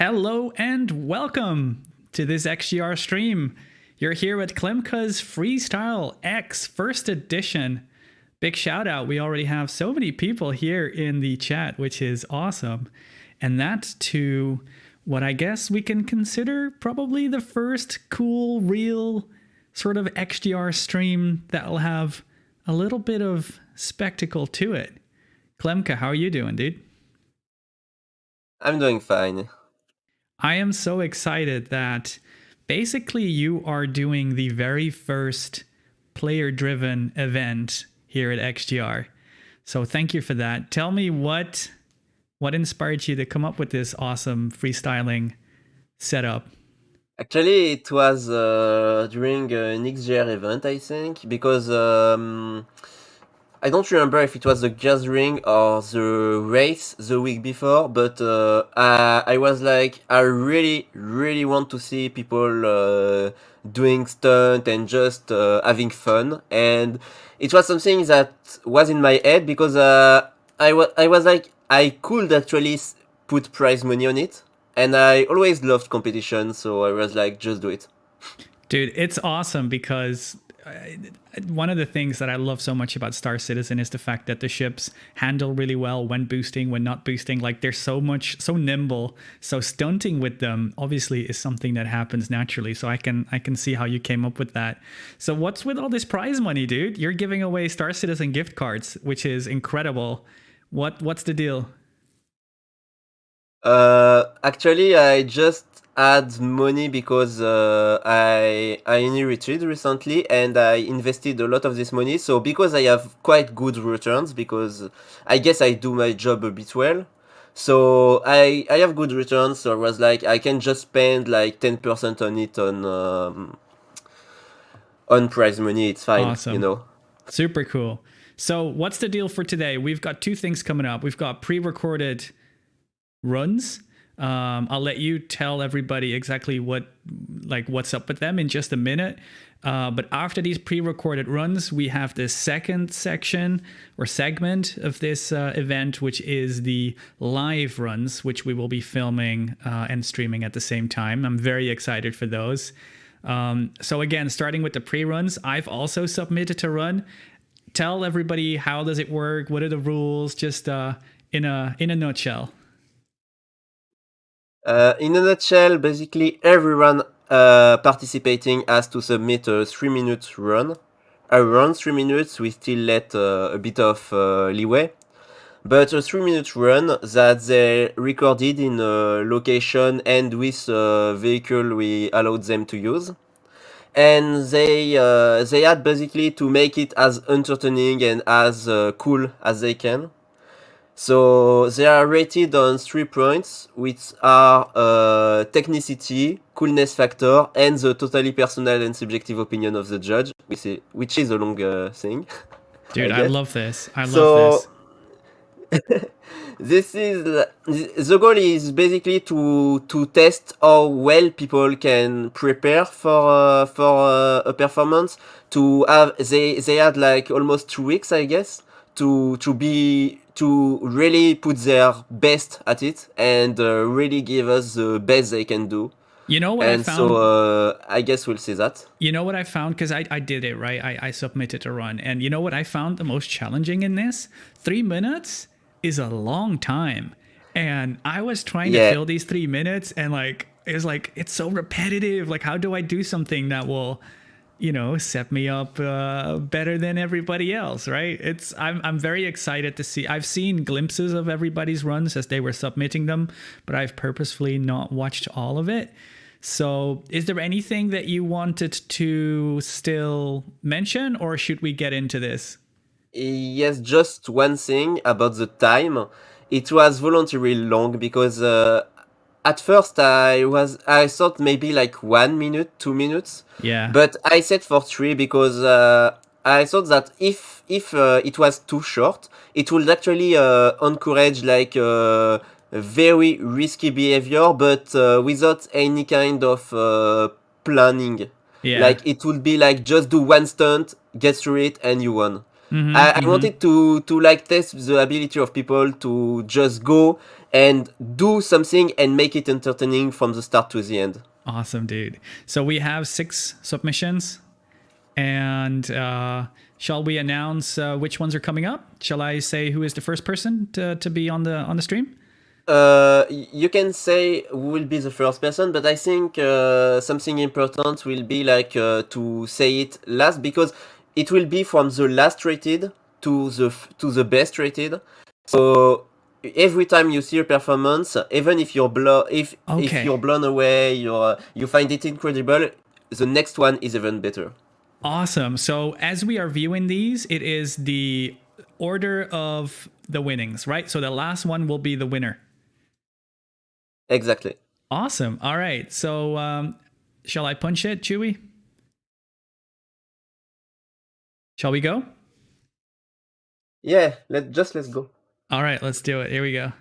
Hello and welcome to this XGR stream. You're here at Klemka's Freestyle X First Edition. Big shout out. We already have so many people here in the chat, which is awesome. And that's to what I guess we can consider probably the first cool, real sort of XGR stream that will have a little bit of spectacle to it. Klemka, how are you doing, dude? I'm doing fine. I am so excited that basically you are doing the very first player-driven event here at XGR. So thank you for that. Tell me what inspired you to come up with this awesome freestyling setup? Actually, it was during an XGR event, I think, because I don't remember if it was the gathering or the race the week before, but I was like, I really want to see people doing stunt and just having fun, and it was something that was in my head because I was like, I could actually put prize money on it, and I always loved competition, so I was like, just do it. Dude, it's awesome because one of the things that I love so much about Star Citizen is the fact that the ships handle really well when boosting, when not boosting. Like they're so nimble. So stunting with them obviously is something that happens naturally. So I can see how you came up with that. So what's with all this prize money, dude? You're giving away Star Citizen gift cards, which is incredible. What's the deal? Actually, I just had money because I inherited recently and I invested a lot of this money. So because I have quite good returns, because I guess I do my job a bit well. So I have good returns. So I was like, I can just spend like 10% on it on prize money. It's fine, you Awesome. know. Super cool. So what's the deal for today? We've got two things coming up. We've got pre-recorded runs. I'll let you tell everybody exactly what's up with them in just a minute. But after these pre-recorded runs, we have the second section or segment of this event, which is the live runs, which we will be filming and streaming at the same time. I'm very excited for those. So again, starting with the pre-runs, I've also submitted to run. Tell everybody, how does it work? What are the rules? Just in a nutshell. In a nutshell, basically everyone participating has to submit a 3-minute run. Around 3 minutes, we still let a bit of leeway. But a 3-minute run that they recorded in a location and with a vehicle we allowed them to use. And they had basically to make it as entertaining and as cool as they can. So they are rated on 3 points, which are technicity, coolness factor, and the totally personal and subjective opinion of the judge, which is a long thing, Dude, I I guess. love this. I love this. So this is the goal is basically to test how well people can prepare for a performance. To have they had like almost 2 weeks, I guess, to really put their best at it and really give us the best they can do. You know what I And so found? I guess we'll see that. You know what I found? Because I did it, right? I submitted a run. And you know what I found the most challenging in this? 3 minutes is a long time. And I was trying to Yeah, fill these 3 minutes and it's so repetitive. Like, how do I do something that will, set me up better than everybody else, right? I'm very excited to see. I've seen glimpses of everybody's runs as they were submitting them, but I've purposefully not watched all of it. So, is there anything that you wanted to still mention, or should we get into this? yes, just one thing about the time. It was voluntarily long because at first I thought maybe like 1 minute, 2 minutes, Yeah. but I set for 3 because I thought that if it was too short, it would actually encourage like very risky behavior, but without any kind of planning. Yeah. Like it would be like just do one stunt, get through it, and you won. I wanted to like test the ability of people to just go and do something and make it entertaining from the start to the end. Awesome, dude. So we have 6 submissions, and shall we announce which ones are coming up? Shall I say who is the first person to be on the stream? You can say who will be the first person, but I think something important will be like to say it last, because it will be from the last rated to the best rated. So every time you see a performance, even if you're if you're blown away, you find it incredible, the next one is even better. Awesome. So as we are viewing these, it is the order of the winnings, right? So the last one will be the winner. Exactly. Awesome. All right. So shall I punch it, Chewy? Shall we go? Yeah, let's go. All right, let's do it. Here we go.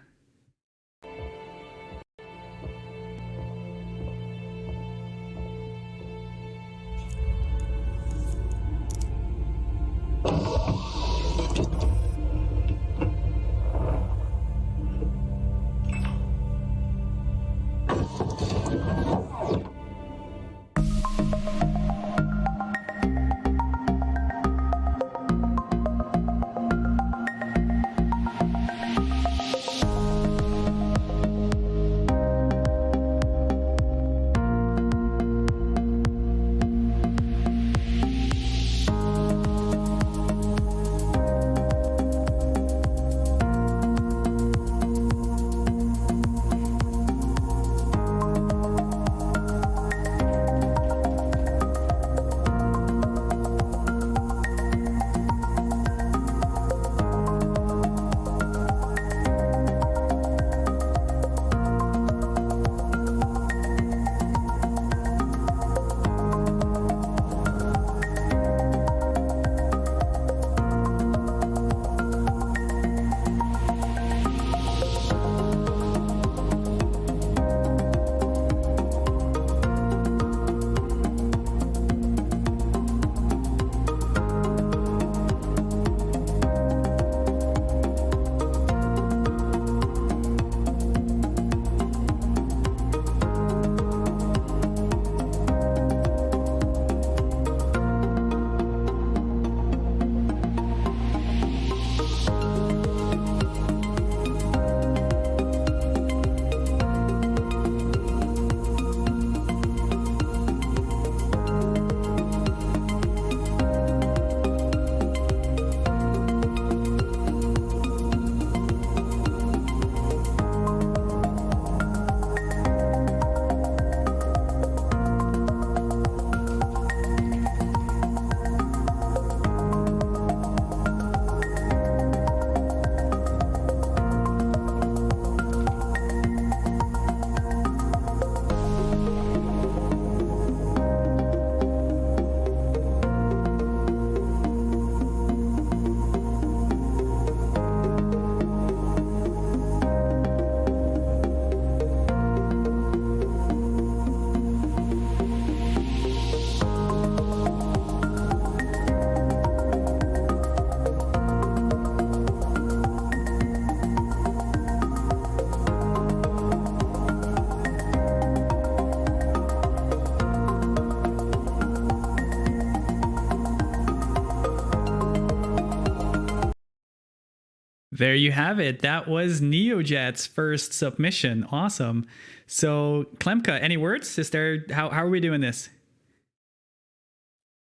There you have it. That was NeoJet's first submission. Awesome. So, Klemka, any words? Is there how are we doing this?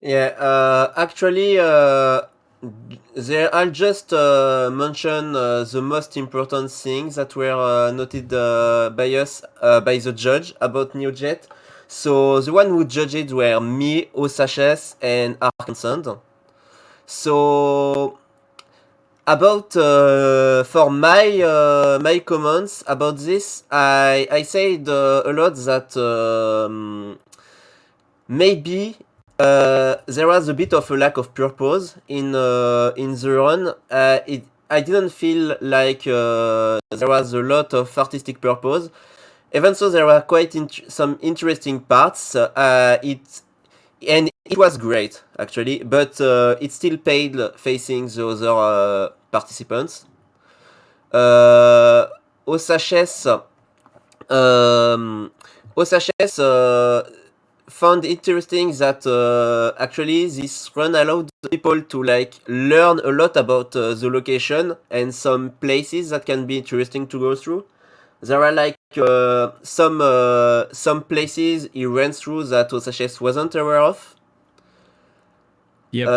Yeah, actually, there I'll just mention the most important things that were noted by us, by the judge about NeoJet. So the one who judged were me, Osaches, and Arkansas. So about for my comments about this, I said a lot that maybe there was a bit of a lack of purpose in the run. I didn't feel like there was a lot of artistic purpose. Even so, there were quite some interesting parts. and it was great actually, but it still paid facing the other participants. OSHS found interesting that actually this run allowed people to like learn a lot about the location and some places that can be interesting to go through. There are like some places he ran through that OSHS wasn't aware of. Yep.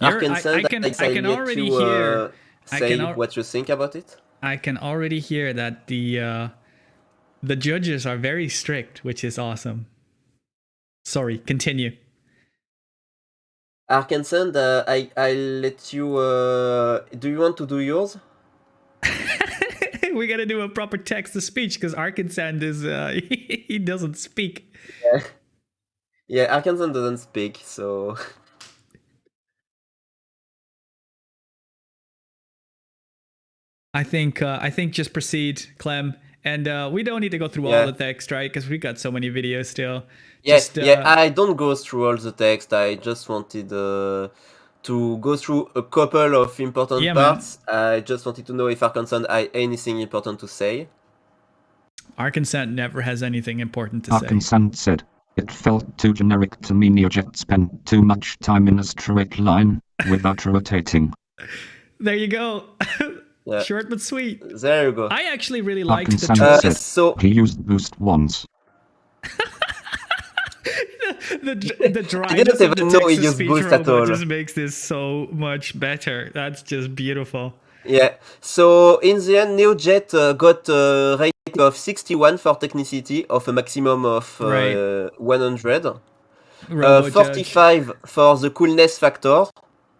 Arkansas, I can let already you hear. say what you think about it. I can already hear that the judges are very strict, which is awesome. Sorry, continue. Arkansas, I let you. Do you want to do yours? We gotta do a proper text to speech because Arkansas is he doesn't speak. Yeah, Arkansas doesn't speak, so. I think just proceed, Clem, and we don't need to go through Yeah. all the text, right? Because we got so many videos still. Yeah, Just I don't go through all the text. I just wanted to go through a couple of important Yeah, man. parts. I just wanted to know if Arkansas had anything important to say. Arkansas never has anything important to say. Arkansas said, "It felt too generic to me. Neojet spent too much time in a straight line without rotating." There you go. Yeah. Short but sweet. There you go. I actually really liked the Arkansas tour. said, So he used boost once. the I didn't dryness of the even know he text-to-speech used boost at all. robot just makes this so much better. That's just beautiful. Yeah, so in the end, Neojet got a rating of 61 for technicity, of a maximum of Right. 100. Robo 45 for the coolness factor,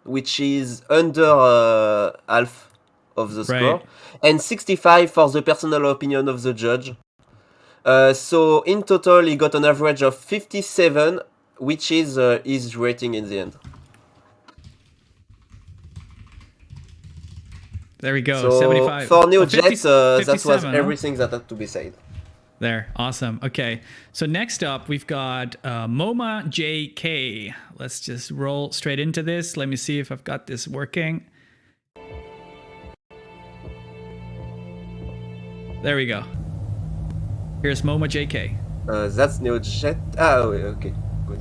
which is under half of the score, Right. and 65 for the personal opinion of the judge. So in total, he got an average of 57, which is his rating in the end. There we go. So 75. for Oh, Neojet, that was 57, huh? everything that had to be said. There. Awesome. Okay. So next up, we've got MoMA JK. Let's just roll straight into this. Let me see if I've got this working. There we go. Here's MoMA JK. That's Neojet. Ah, okay, good.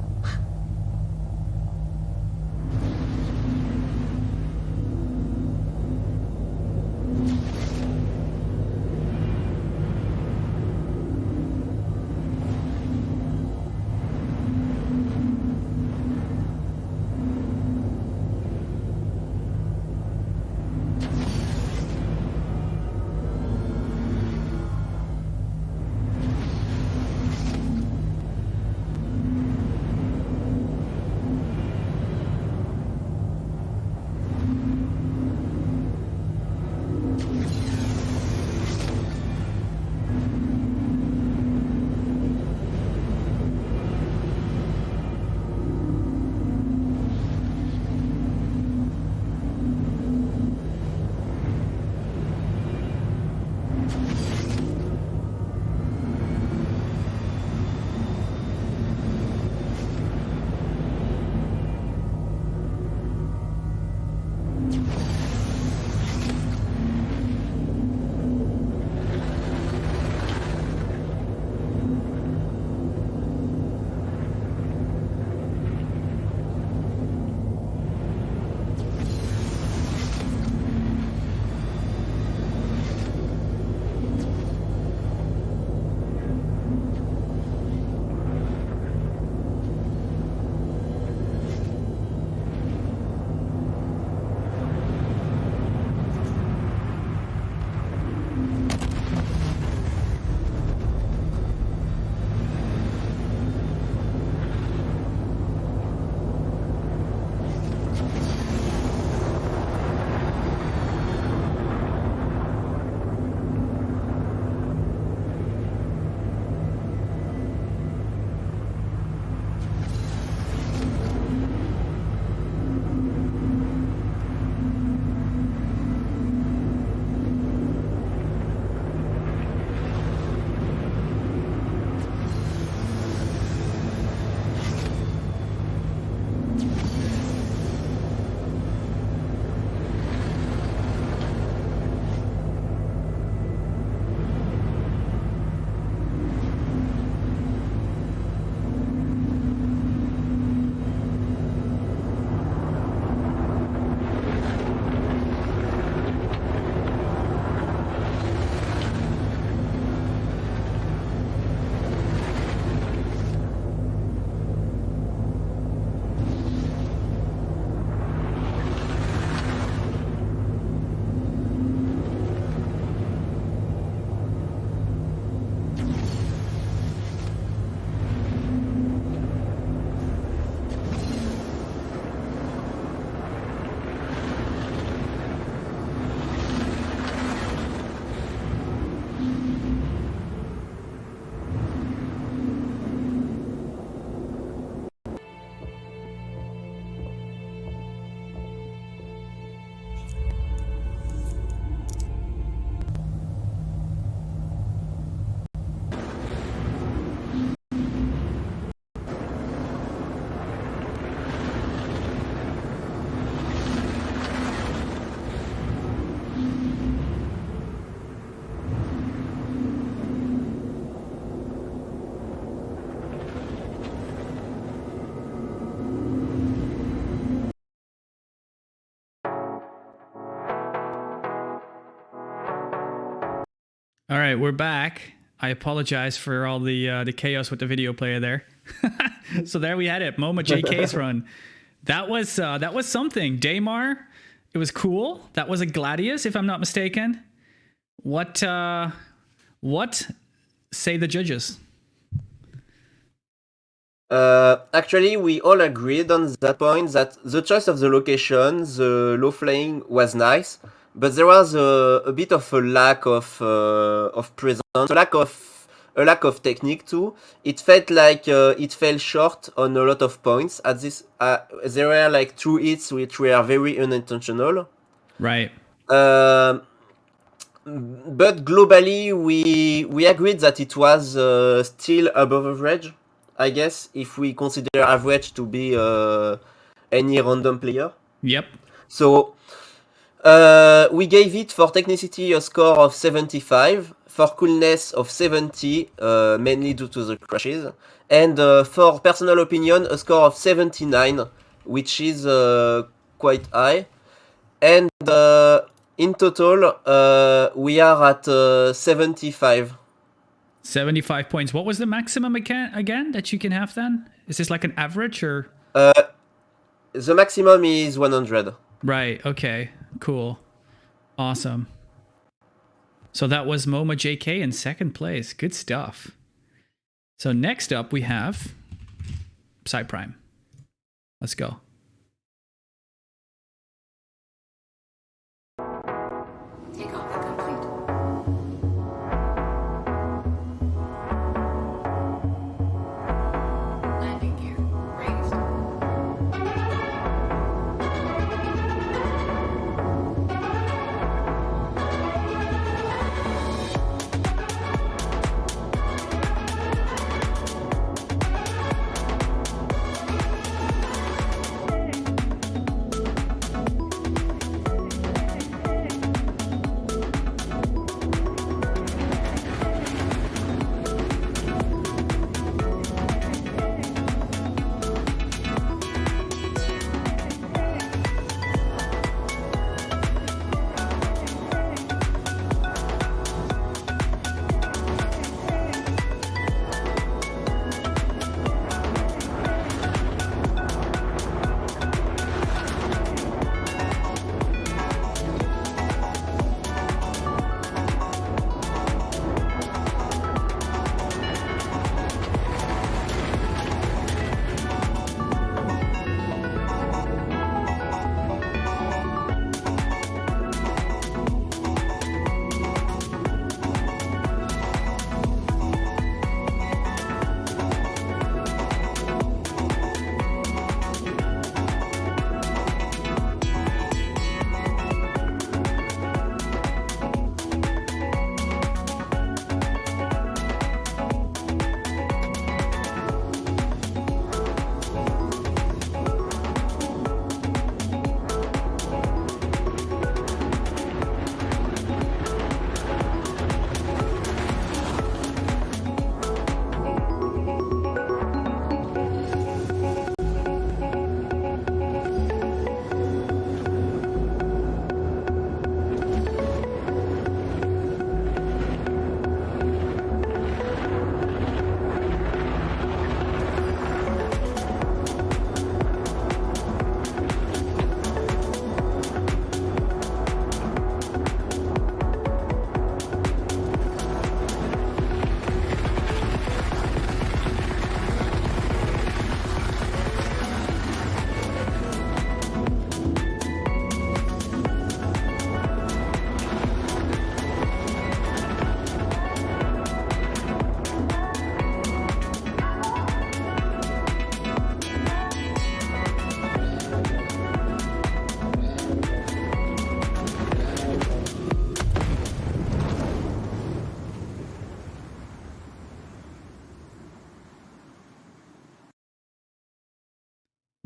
All right, we're back. I apologize for all the chaos with the video player there. So there we had it, MoMA JK's run. That was something. Daymar, it was cool. That was a Gladius, if I'm not mistaken. What say the judges? Actually, we all agreed on that point that the choice of the location, the low flying was nice, but there was a bit of a lack of presence, a lack of technique too. It felt like it fell short on a lot of points. At this, there were like 2 hits which were very unintentional. Right. But globally, we agreed that it was still above average, I guess, if we consider average to be any random player. Yep. So we gave it for technicity a score of 75, for coolness of 70, mainly due to the crashes, and for personal opinion a score of 79, which is quite high. And in total, we are at 75. 75 points. What was the maximum again that you can have then? Is this like an average or? The maximum is 100. Right. Okay. Cool. Awesome. So that was MoMA JK in second place. Good stuff. So next up we have Psy Prime. Let's go. Takeoff complete. Landing gear raised.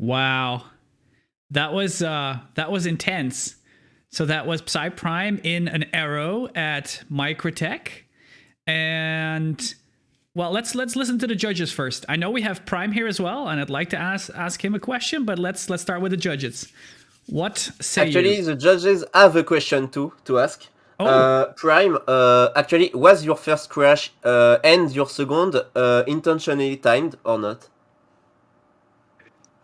Wow. That was intense. So that was Psy Prime in an Arrow at Microtech. And well, let's listen to the judges first. I know we have Prime here as well, and I'd like to ask him a question, but let's start with the judges. What say Actually, you? the judges have a question too to ask. Prime, actually, was your first crash and your second intentionally timed or not?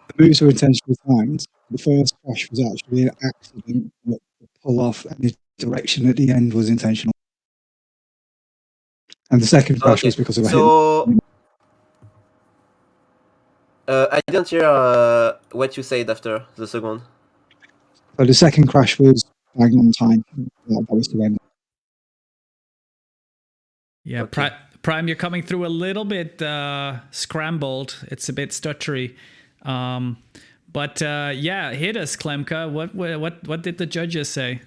The moves were intentionally timed. The first crash was actually an accident, but the pull off and the direction at the end was intentional. And the second crash Okay, was because of a hit. so I didn't hear what you said after the second. So the second crash was bang on time. That was the end. Yeah, Okay. Prime, you're coming through a little bit scrambled. It's a bit stuttery. But yeah, hit us, Klemka. What did the judges say?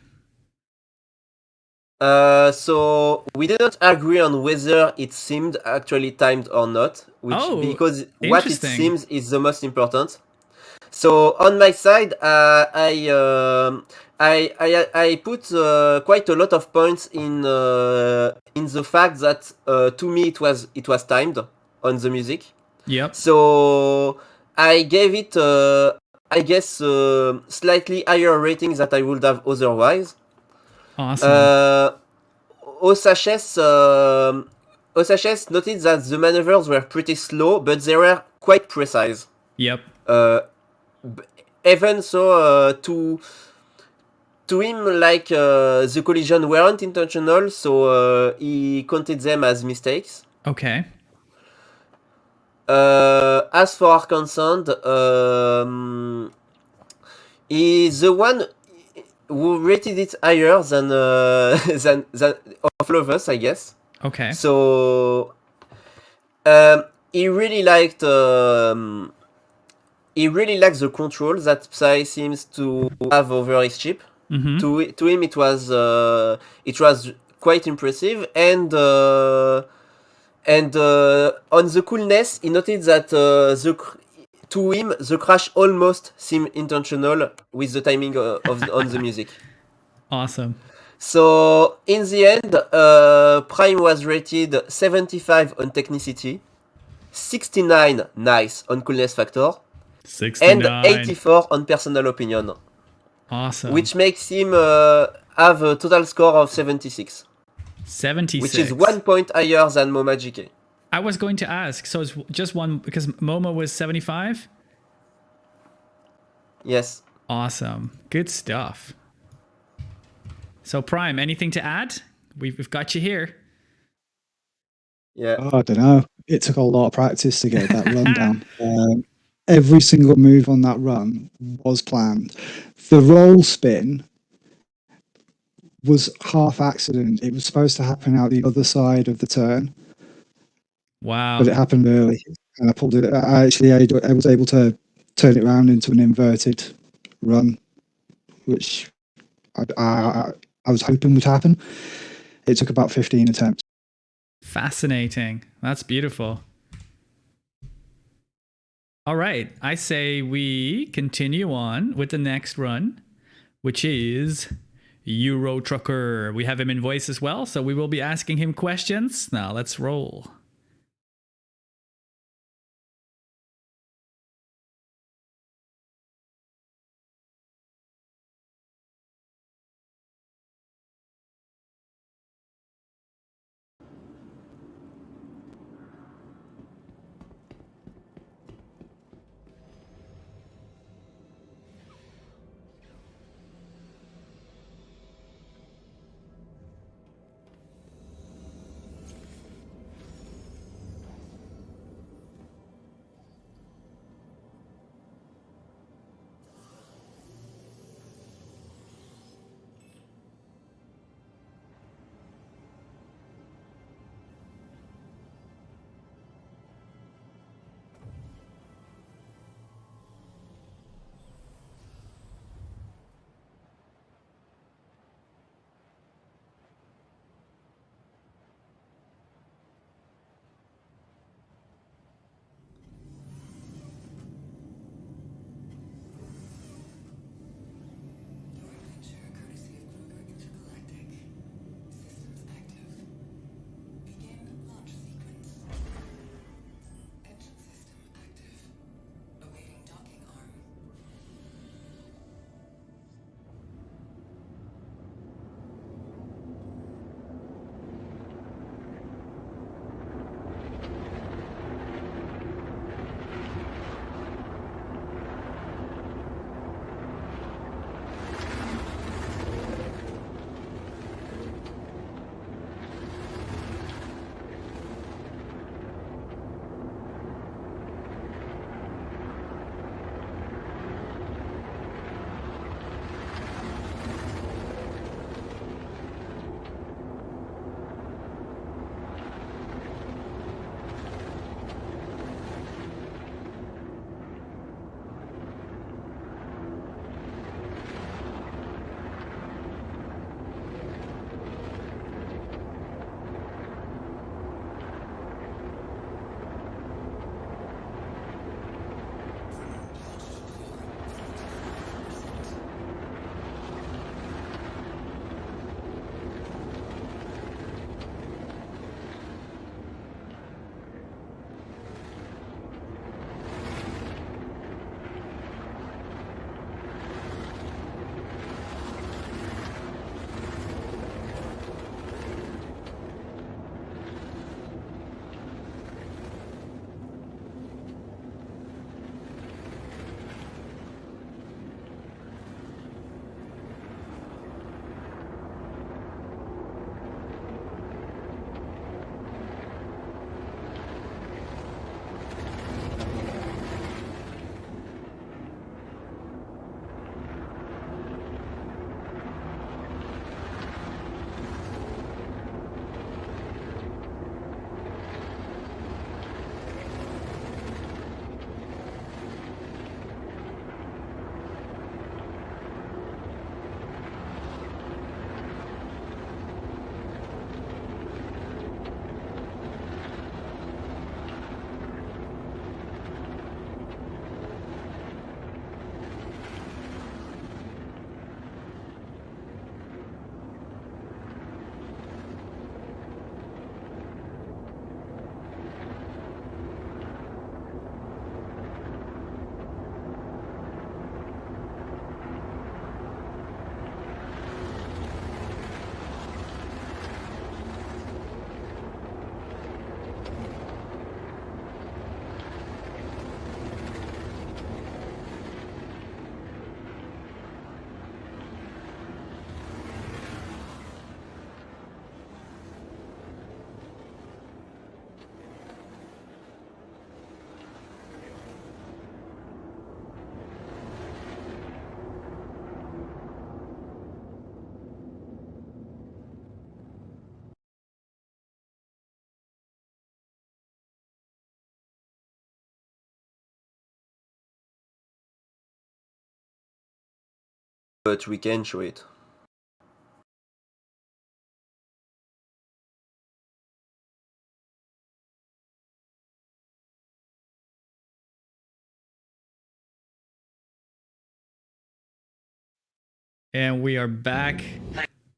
So we didn't agree on whether it seemed actually timed or not, because what it interesting. seems is the most important. So on my side, I put quite a lot of points in the fact that to me it was timed on the music. Yep. So I gave it, I guess, slightly higher rating that I would have otherwise. Awesome. Osashes noted that the maneuvers were pretty slow, but they were quite precise. Yep. Even so, to him, like the collision weren't intentional, so he counted them as mistakes. Okay. As for our concerned, he's the one who rated it higher than than of all of us, I guess. Okay. So he really liked the control that Psy seems to have over his chip. Mm-hmm. To him, it was quite impressive, and on the coolness, he noted that to him the crash almost seemed intentional with the timing on the music. Awesome. So in the end, Prime was rated 75 on technicity, 69 nice on coolness factor, 69. and 84 on personal opinion. Awesome. Which makes him have a total score of 76. 76. Which is 1 point higher than MoMA GK. I was going to ask, so it's just one, because MoMA was 75? Yes. Awesome. Good stuff. So Prime, anything to add? We've got you here. Yeah. Oh, I don't know. It took a lot of practice to get that run down. Every single move on that run was planned. The roll spin was half accident. It was supposed to happen out the other side of the turn. Wow. But it happened early, and I pulled it. I was able to turn it around into an inverted run, which I was hoping would happen. It took about 15 attempts. Fascinating. That's beautiful. All right. I say we continue on with the next run, which is Euro Trucker. We have him in voice as well, so we will be asking him questions. Now let's roll. but we can show it. And we are back.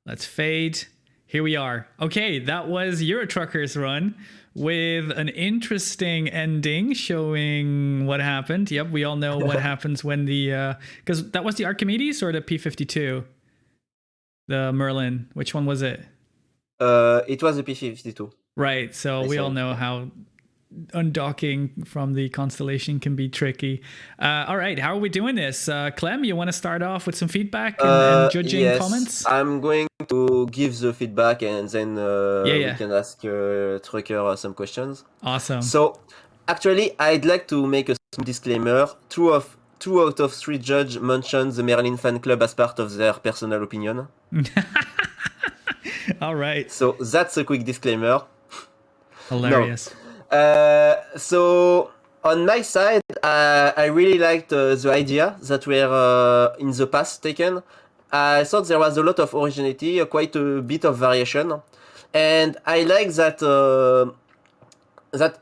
Let's fade. Here we are. Okay, that was Euro Trucker's run with an interesting ending showing what happened. Yep, we all know what happens when the because that was the Archimedes or the P52, the Merlin. Which one was it? It was a P52. Right. So we all know how undocking from the constellation can be tricky. All right, how are we doing this? Clem, you want to start off with some feedback and judging yes, comments? I'm going to give the feedback and then Yeah. we can ask Trucker some questions. Awesome. So, actually, I'd like to make a small disclaimer. Two out of three judges mentioned the Merlin fan club as part of their personal opinion. All right. So that's a quick disclaimer. Hilarious. So on my side, I really liked the idea that were in the past taken. I thought there was a lot of originality, quite a bit of variation, and I like that. That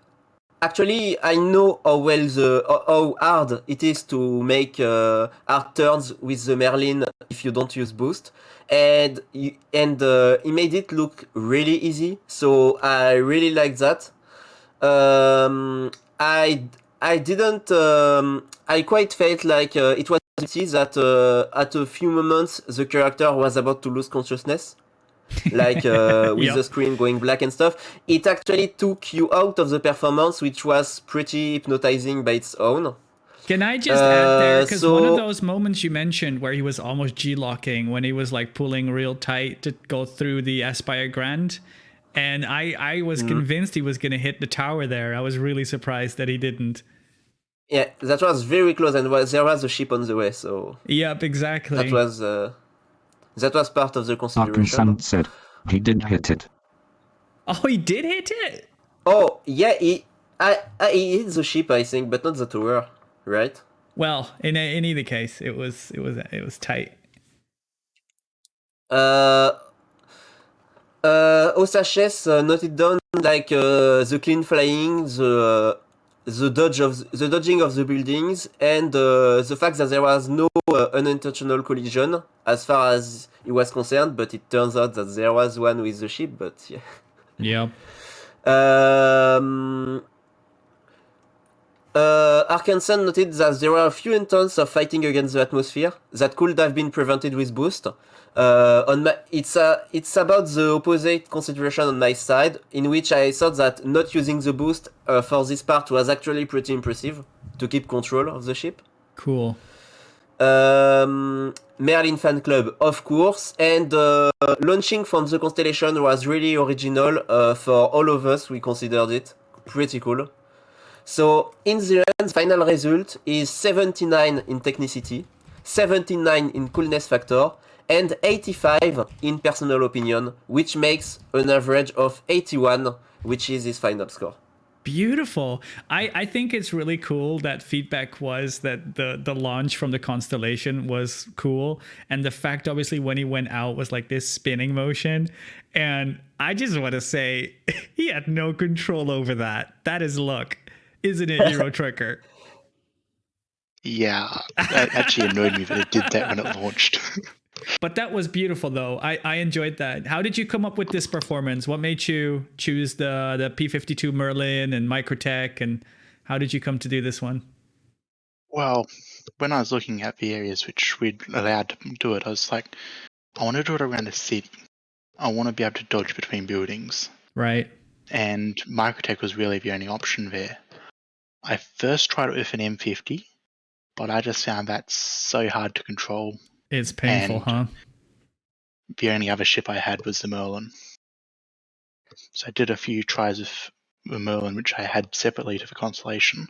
actually I know how hard it is to make hard turns with the Merlin if you don't use boost, and he made it look really easy. So I really like that. I didn't. I quite felt like it was easy that at a few moments the character was about to lose consciousness, like with the screen going black and stuff. It actually took you out of the performance, which was pretty hypnotizing by its own. Can I just add there, because one of those moments you mentioned where he was almost G-locking, when he was like pulling real tight to go through the Aspire Grand, and I was convinced he was going to hit the tower there. I was really surprised that he didn't. Yeah, that was very close, and there was a ship on the way, so... Yep, exactly. That was part of the consideration. Arkansas said he did hit it. Oh, he did hit it? Oh, yeah, he hit the ship, I think, but not the tower, right? Well, in either case, it was tight. Osaches noted down like the clean flying, the dodging of the buildings, and the fact that there was no unintentional collision as far as he was concerned. But it turns out that there was one with the ship. But yeah. Yep. Arkansas noted that there were a few instances of fighting against the atmosphere that could have been prevented with boost. It's about the opposite consideration on my side, in which I thought that not using the boost for this part was actually pretty impressive to keep control of the ship. Cool. Merlin fan club, of course, and launching from the constellation was really original for all of us. We considered it pretty cool. So in the end, final result is 79 in technicity, 79 in coolness factor, and 85 in personal opinion, which makes an average of 81, which is his final score. Beautiful. I think it's really cool that feedback was that the launch from the constellation was cool, and the fact obviously when he went out was like this spinning motion, and I just want to say he had no control over that. That is luck, isn't it, Euro Trucker? Yeah, that actually annoyed me that it did that when it launched. But that was beautiful, though. I enjoyed that. How did you come up with this performance? What made you choose the P52 Merlin and Microtech, and how did you come to do this one? Well, when I was looking at the areas which we'd allowed to do it, I was like, I want to do it around a city. I want to be able to dodge between buildings. Right. And Microtech was really the only option there. I first tried it with an M50, but I just found that so hard to control. It's painful, huh? The only other ship I had was the Merlin. So I did a few tries of the Merlin, which I had separately to the Constellation.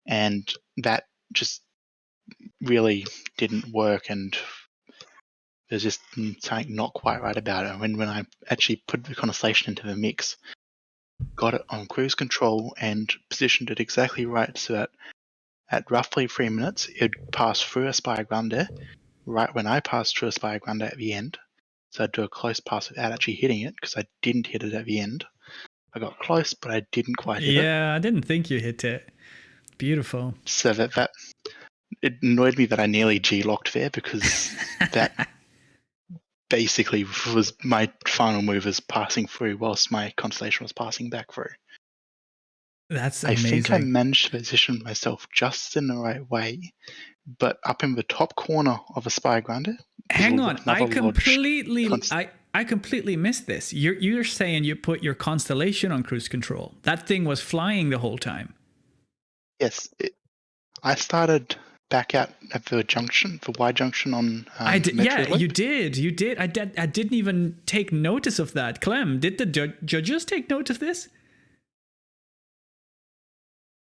And that just really didn't work, and there's just something not quite right about it. When I actually put the Constellation into the mix, got it on cruise control and positioned it exactly right so that at roughly 3 minutes, it would pass through Aspire Grande right when I passed through a Spire Grinder at the end. So I'd do a close pass without actually hitting it because I didn't hit it at the end. I got close, but I didn't quite hit it. Yeah, I didn't think you hit it. Beautiful. So that it annoyed me that I nearly G-locked there because that basically was my final move was passing through whilst my Constellation was passing back through. That's I amazing. think I managed to position myself just in the right way, but up in the top corner of a Spire Grinder. Hang on, I another lodged completely missed this. You're saying you put your Constellation on cruise control. That thing was flying the whole time. Yes, I started back out at the junction, the Y junction on. I did. Metro Yeah, Loop. you did. You did. I didn't even take notice of that. Clem, did the judges take note of this?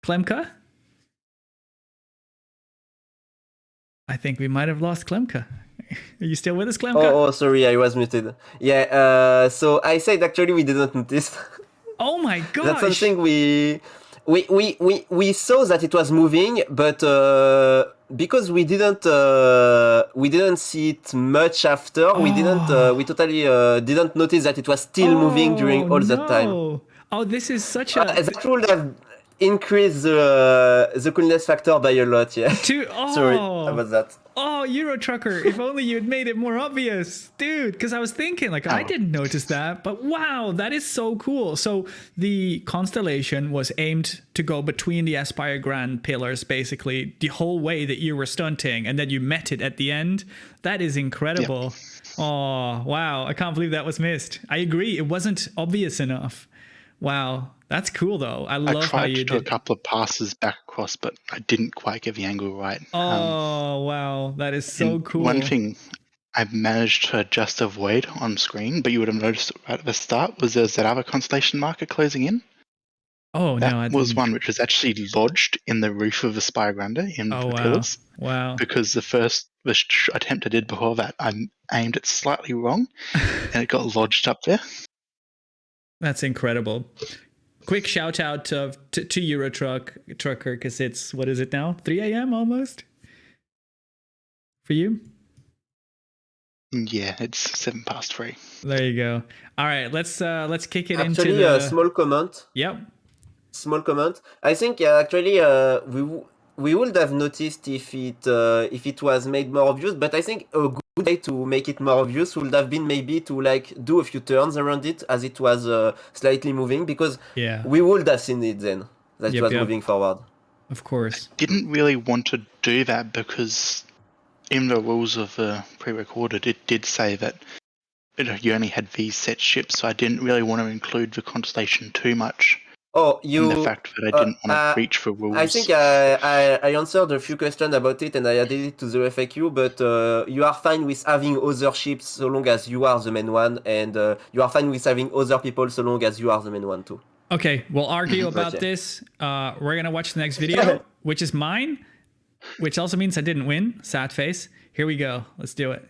Klemka? I think we might have lost Klemka. Are you still with us, Klemka? Oh, sorry, I was muted. Yeah, so I said actually we didn't notice. Oh my gosh! That's something we saw that it was moving, but because we didn't see it much after, we totally didn't notice that it was still moving during all that time. Oh, this is such a that would have increased the coolness factor by a lot. Yeah. Sorry about that. Oh, Euro Trucker, if only you had made it more obvious. Dude, because I was thinking, like, I didn't notice that. But wow, that is so cool. So the Constellation was aimed to go between the Aspire Grand pillars, basically, the whole way that you were stunting. And then you met it at the end. That is incredible. Yep. Oh, wow. I can't believe that was missed. I agree. It wasn't obvious enough. Wow. That's cool, though. I love how you did. I tried to do a couple of passes back across, but I didn't quite get the angle right. Oh, wow. That is so cool. One thing I managed to just avoid on screen, but you would have noticed right at the start, was there's that other Constellation marker closing in. Oh, that no, I was didn't. one which was actually lodged in the roof of the Spire Grinder in the pillars. Wow. Because the attempt I did before that, I aimed it slightly wrong, and it got lodged up there. That's incredible. Quick shout out to Euro Trucker, because it's, what is it now? 3 a.m. almost? For you? Yeah, it's 3:07. There you go. All right, let's kick it into the... a small comment. Yep. Small comment. I think actually we would have noticed if it was made more obvious, but I think a good way to make it more obvious would have been maybe to like do a few turns around it as it was slightly moving, because we would have seen it then that it was moving forward. Of course. I didn't really want to do that because in the rules of the pre-recorded, it did say that you only had these set ships, so I didn't really want to include the Constellation too much. In the fact that I didn't want to breach the rules. I think I answered a few questions about it and I added it to the FAQ, but you are fine with having other ships so long as you are the main one, and you are fine with having other people so long as you are the main one too. Okay, we'll argue about this. We're going to watch the next video, which is mine, which also means I didn't win. Sad face. Here we go. Let's do it.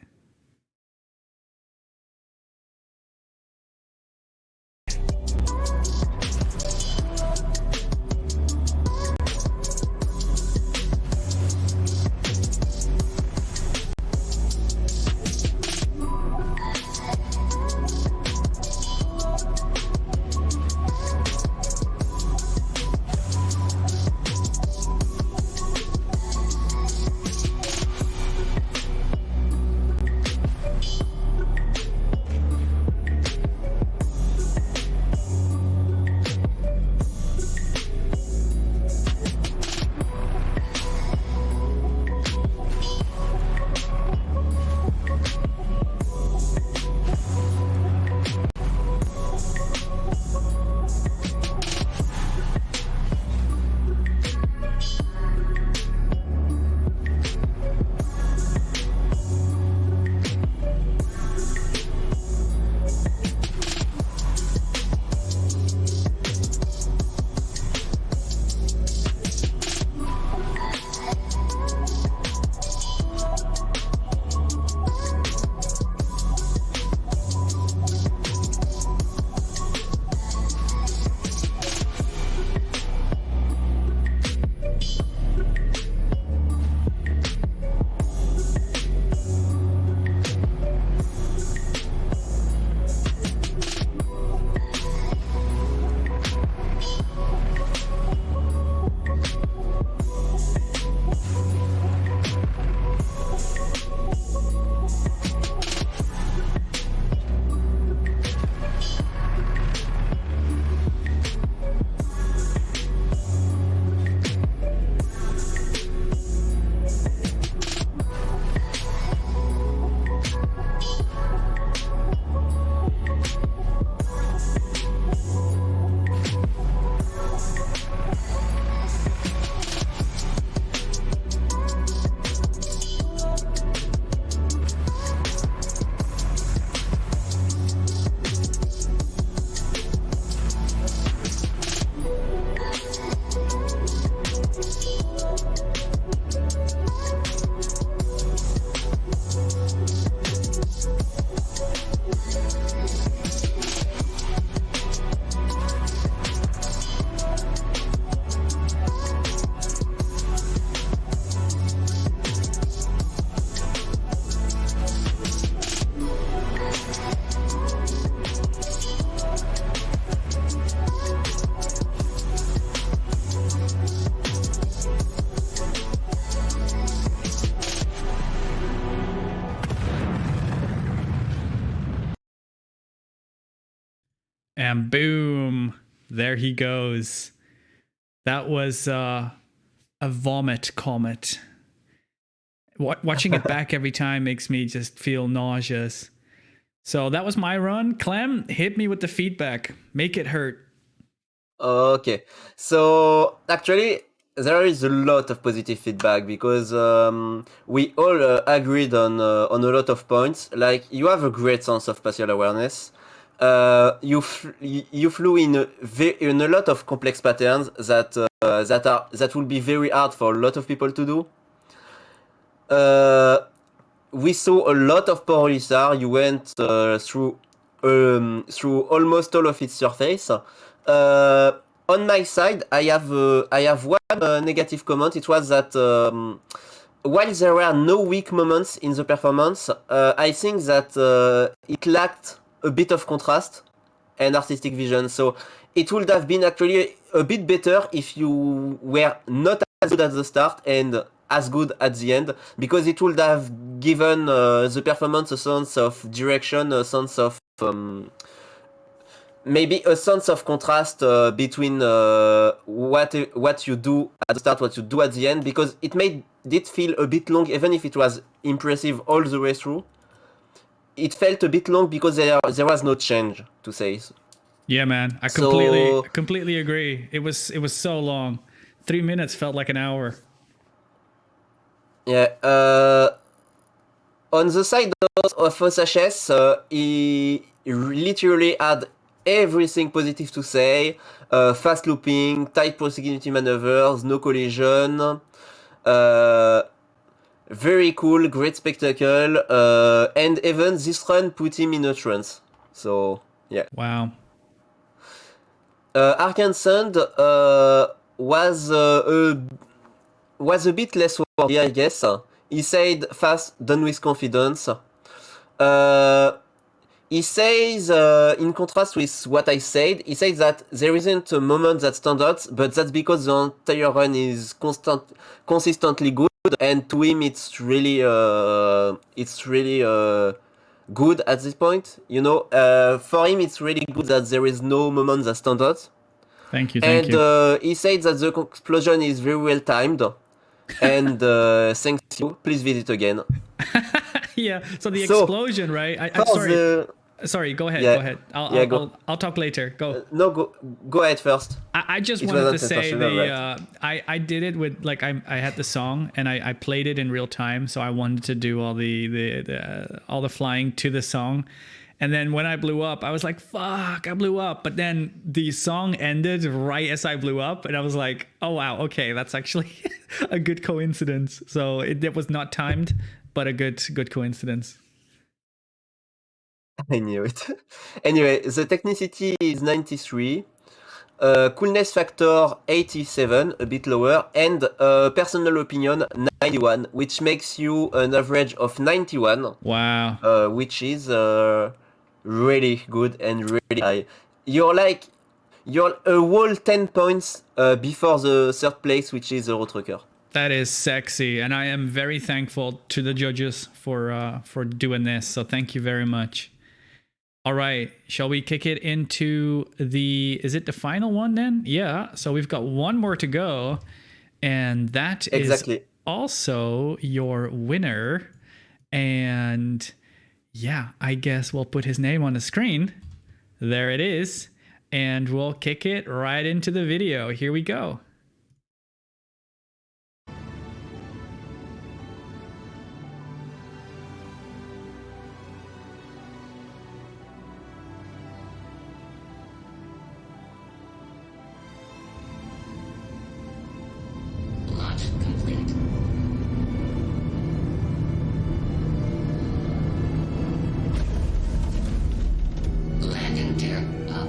And boom, there he goes. That was a vomit comet. Watching it back every time makes me just feel nauseous. So that was my run. Clem, hit me with the feedback. Make it hurt. Okay, so actually there is a lot of positive feedback because we all agreed on a lot of points. Like, you have a great sense of spatial awareness. You flew in a lot of complex patterns that will be very hard for a lot of people to do. We saw a lot of Port Royal. You went through almost all of its surface. On my side, I have one negative comment. It was that while there were no weak moments in the performance, I think that it lacked a bit of contrast and artistic vision. So it would have been actually a bit better if you were not as good at the start and as good at the end, because it would have given the performance a sense of direction, a sense of maybe a sense of contrast between what you do at the start, what you do at the end, because it made it feel a bit long, even if it was impressive all the way through. It felt a bit long because there was no change, to say. Yeah, man, I completely agree. It was so long. 3 minutes felt like an hour. Yeah. On the side of OSHS, he literally had everything positive to say. Fast looping, tight proximity maneuvers, no collision. Very cool, great spectacle. And even this run put him in a trance. So, yeah. Wow. Arkansas was a bit less wordy, I guess. He said fast, done with confidence. He says, in contrast with what I said, he says that there isn't a moment that stands out, but that's because the entire run is consistently good, and to him it's really good at this point. You know, for him it's really good that there is no moment that stands out. Thank you. He said that the explosion is very well timed. And thanks you. Please visit again. Yeah. So the explosion, right? I'm sorry. Sorry. Go ahead. Yeah. Go ahead. I'll talk later. Go. No, go ahead first. I just wanted to say I did it with, like, I had the song and I played it in real time, so I wanted to do all the flying to the song. And then when I blew up, I was like, fuck, I blew up. But then the song ended right as I blew up. And I was like, oh, wow, okay, that's actually a good coincidence. So it was not timed, but a good coincidence. I knew it. Anyway, the technicity is 93. Coolness factor 87, a bit lower. And personal opinion 91, which makes you an average of 91. Wow. Which is... really good and really high. You're a whole 10 points before the third place, which is Euro Trucker. That is sexy, and I am very thankful to the judges for doing this. So thank you very much. All right, shall we kick it into is it the final one then? Yeah. So we've got one more to go, and that is also your winner. And yeah, I guess we'll put his name on the screen. There it is. And we'll kick it right into the video. Here we go. Launch complete. Landing gear up.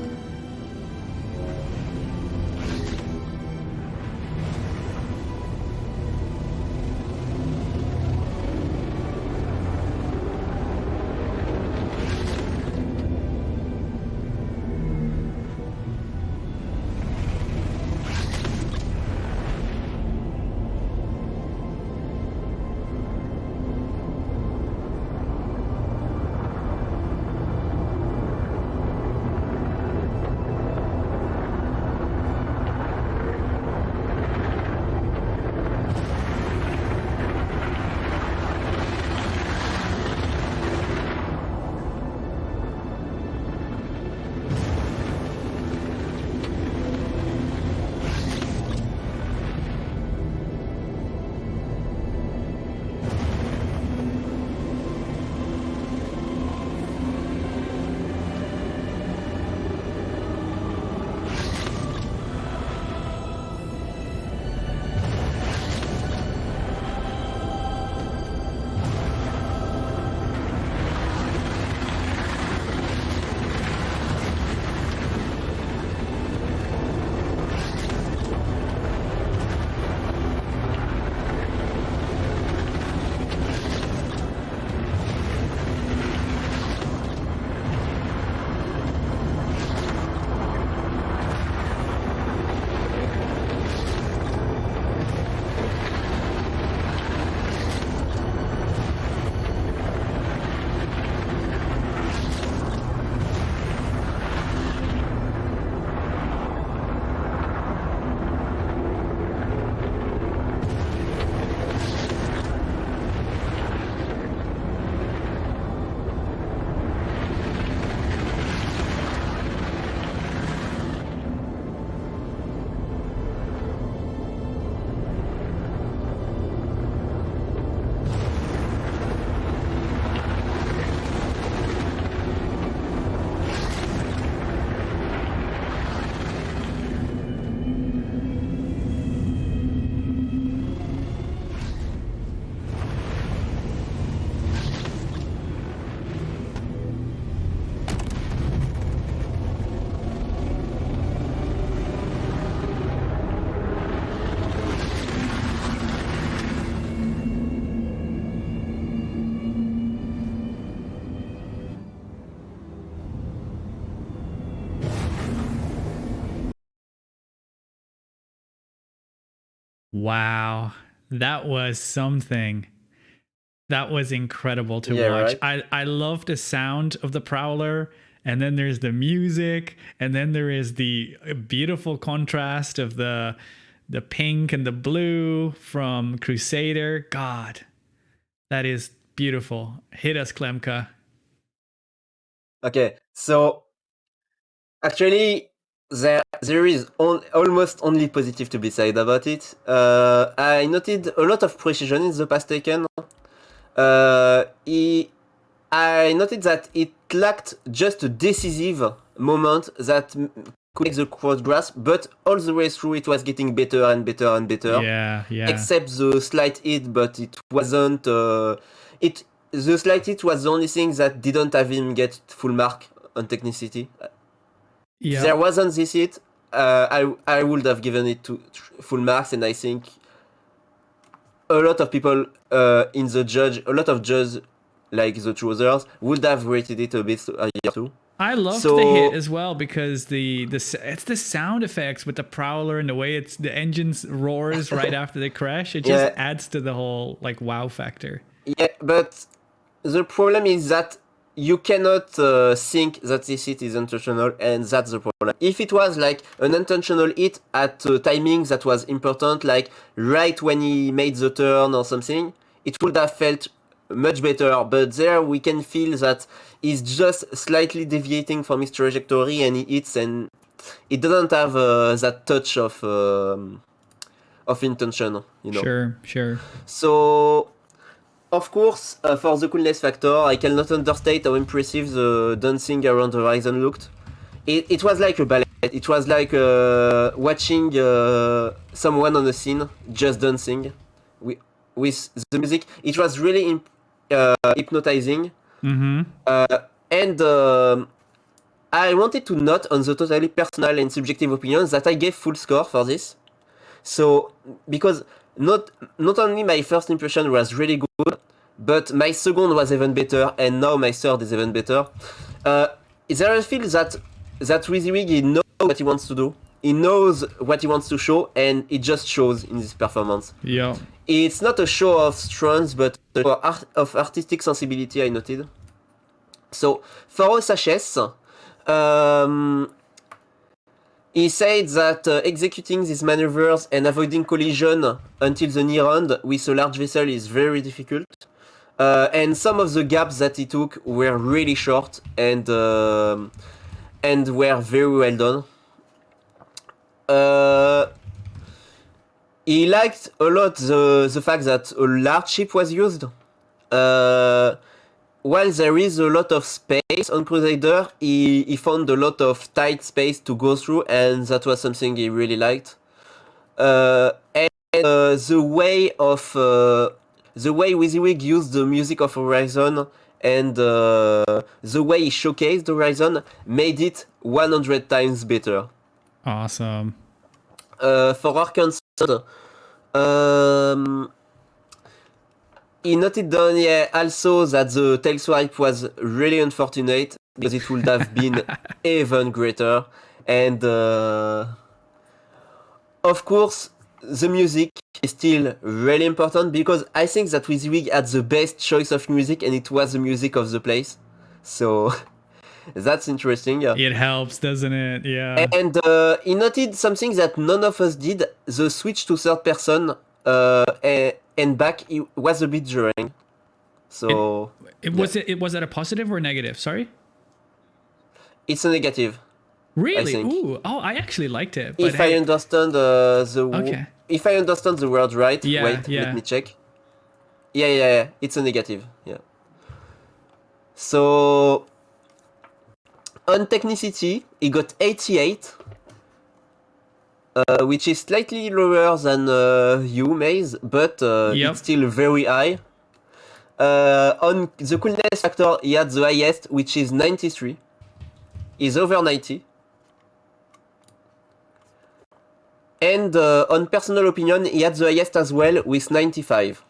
Wow. That was something. That was incredible to Yeah, watch. right? I love the sound of the Prowler, and then there's the music, and then there is the beautiful contrast of the pink and the blue from Crusader. God, that is beautiful. Hit us, Klemka. Okay, so actually, there is almost only positive to be said about it. I noted a lot of precision in the pass taken. I noted that it lacked just a decisive moment that could make the crowd grasp, but all the way through it was getting better and better and better. Yeah, yeah. Except the slight hit, but it wasn't. The slight hit was the only thing that didn't have him get full mark on technicity. If Yeah. there wasn't this hit, I would have given it to full marks, and I think a lot of people a lot of judges like the choosers would have rated it a bit higher too. I loved So- the hit as well because it's the sound effects with the Prowler and the way the engine roars right after the crash. It just Yeah. adds to the whole like wow factor. Yeah, but the problem is that you cannot think that this hit is intentional, and that's the problem. If it was like an intentional hit at a timing that was important, like right when he made the turn or something, it would have felt much better. But there we can feel that he's just slightly deviating from his trajectory and he hits, and it doesn't have that touch of intention, you know. Sure. So, of course, for the coolness factor, I cannot understate how impressive the dancing around the horizon looked. It was like a ballet. It was like watching someone on a scene just dancing with the music. It was really hypnotizing. Mm-hmm. And I wanted to note on the totally personal and subjective opinions that I gave full score for this. So, because not only my first impression was really good, but my second was even better, and now my third is even better. There I feel that WYSIWYG, he knows what he wants to do. He knows what he wants to show, and it just shows in this performance. Yeah. It's not a show of strength, but a show of artistic sensibility, I noted. So, for OSHS, he said that executing these maneuvers and avoiding collision until the near end with a large vessel is very difficult. And some of the gaps that he took were really short and were very well done. He liked a lot the fact that a large ship was used. While there is a lot of space on Crusader, he found a lot of tight space to go through, and that was something he really liked. The way WYSIWYG used the music of Horizon and the way he showcased Horizon made it 100 times better. Awesome. For Arkansas, he noted down also that the tail swipe was really unfortunate because it would have been even greater. And of course, the music is still really important because I think that WYSIWYG had the best choice of music and it was the music of the place. So that's interesting. It helps, doesn't it? Yeah. And he noted something that none of us did, the switch to third person and back it was a bit jarring. So Was it a positive or negative? Sorry. it's a negative. Really? think. Ooh. Oh, I actually liked it. But If I understand Okay. if I understand the word right, Yeah, wait, yeah. let me check. Yeah, it's a negative. Yeah. So on technicity, he got 88. Which is slightly lower than you, Maze, but Yep. it's still very high. On the coolness factor, he had the highest, which is 93. He's over 90. And on personal opinion, he had the highest as well, with 95.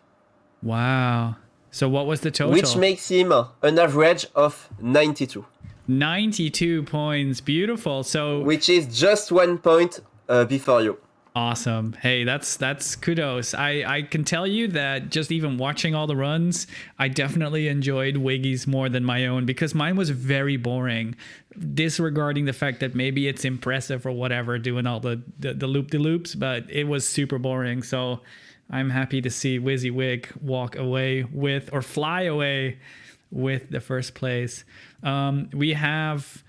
Wow. So what was the total? Which makes him an average of 92. 92 points. Beautiful. So Which is just 1 point before you. Awesome. Hey, that's kudos. I can tell you that just even watching all the runs, I definitely enjoyed Wiggy's more than my own because mine was very boring. Disregarding the fact that maybe it's impressive or whatever doing all the loop-de-loops, but it was super boring. So I'm happy to see Wizzy Wig walk away with or fly away with the first place. We have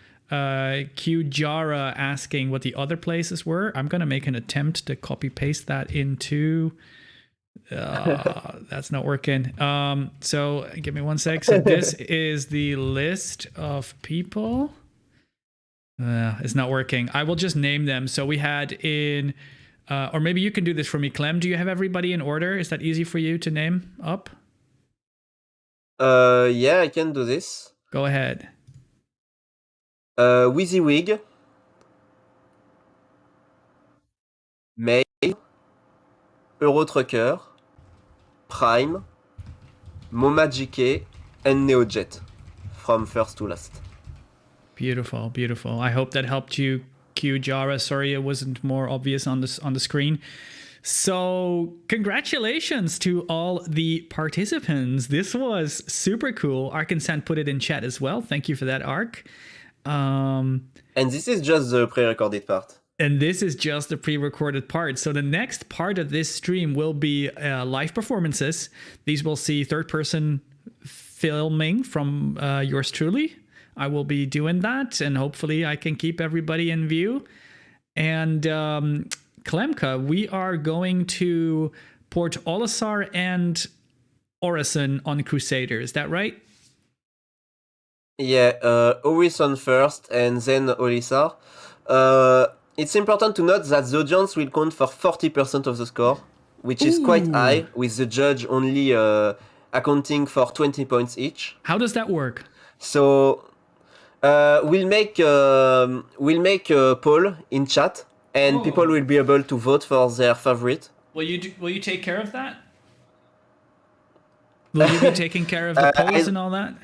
Q Jara asking what the other places were. I'm gonna make an attempt to copy paste that into. That's not working. So give me one sec. So this is the list of people. It's not working. I will just name them. So we had in, or maybe you can do this for me, Clem. Do you have everybody in order? Is that easy for you to name up? Yeah, I can do this. Go ahead. WYSIWYG, May, Eurotrucker, Prime, MomaGK, and NeoJet, from first to last. Beautiful, beautiful. I hope that helped you, Q Jara. Sorry it wasn't more obvious on the screen. So congratulations to all the participants. This was super cool. Arkansas put it in chat as well. Thank you for that, Ark. And this is just the pre-recorded part. And this is just the pre-recorded part. So the next part of this stream will be live performances. These will see third-person filming from yours truly. I will be doing that, and hopefully I can keep everybody in view. And Klemka, we are going to port Olisar and Orison on Crusader. Is that right? Yeah, Orison first and then Olisar. It's important to note that the audience will count for 40% of the score, which is quite high, with the judge only accounting for 20 points each. How does that work? So we'll make a poll in chat, and people will be able to vote for their favorite. Will you take care of that? Will you be taking care of the polls and all that?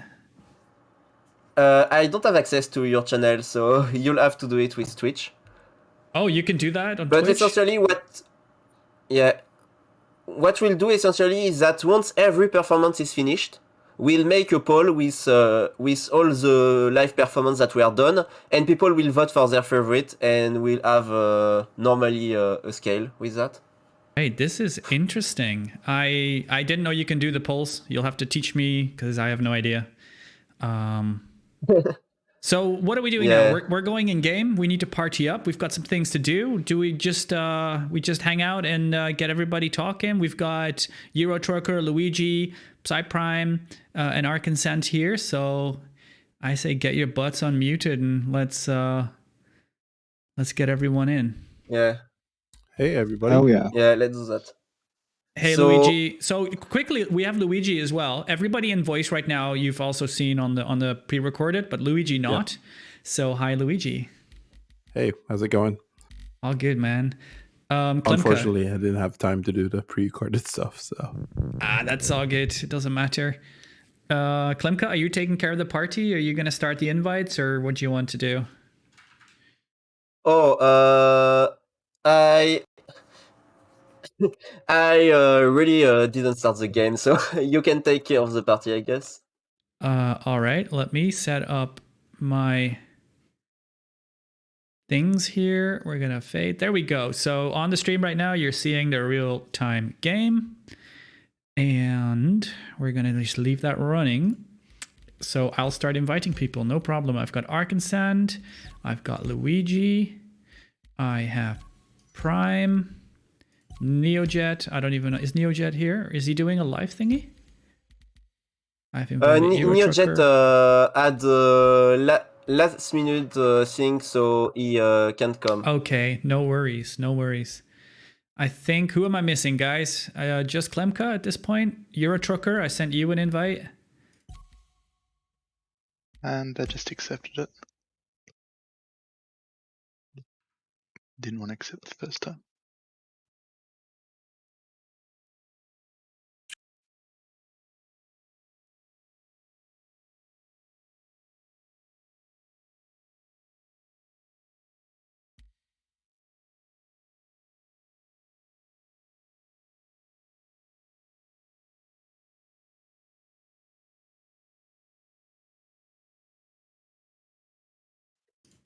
I don't have access to your channel, so you'll have to do it with Twitch. Oh, you can do that on But Twitch? essentially what we'll do essentially is that once every performance is finished, we'll make a poll with all the live performance that were done, and people will vote for their favorite, and we'll have normally a scale with that. Hey, this is interesting. I didn't know you can do the polls. You'll have to teach me because I have no idea. So what are we doing now? We're going in game. We need to party up. We've got some things to do. Do we just hang out and get everybody talking? We've got Eurotrucker, Luigi, Psyprime, and Arkansas here. So I say get your butts unmuted and let's get everyone in. Yeah. Hey everybody. Oh yeah. Yeah, let's do that. Hey, Luigi. So quickly, we have Luigi as well. Everybody in voice right now, you've also seen on the pre-recorded, but Luigi not. Yeah. So hi, Luigi. Hey, how's it going? All good, man. Unfortunately, I didn't have time to do the pre-recorded stuff, so. That's all good. It doesn't matter. Klemka, are you taking care of the party? Are you going to start the invites, or what do you want to do? I really didn't start the game, so you can take care of the party, I guess. All right, let me set up my things here. We're gonna fade. There we go. So on the stream right now, you're seeing the real-time game, and we're gonna just leave that running. So I'll start inviting people. No problem. I've got Arkansas. I've got Luigi. I have Prime. NeoJet, I don't even know. Is NeoJet here? Is he doing a live thingy? I've invited NeoJet had last minute thing, so he can't come. Okay, no worries, no worries. I think, who am I missing, guys? Just Klemka at this point? Eurotrucker, I sent you an invite. And I just accepted it. Didn't want to accept the first time.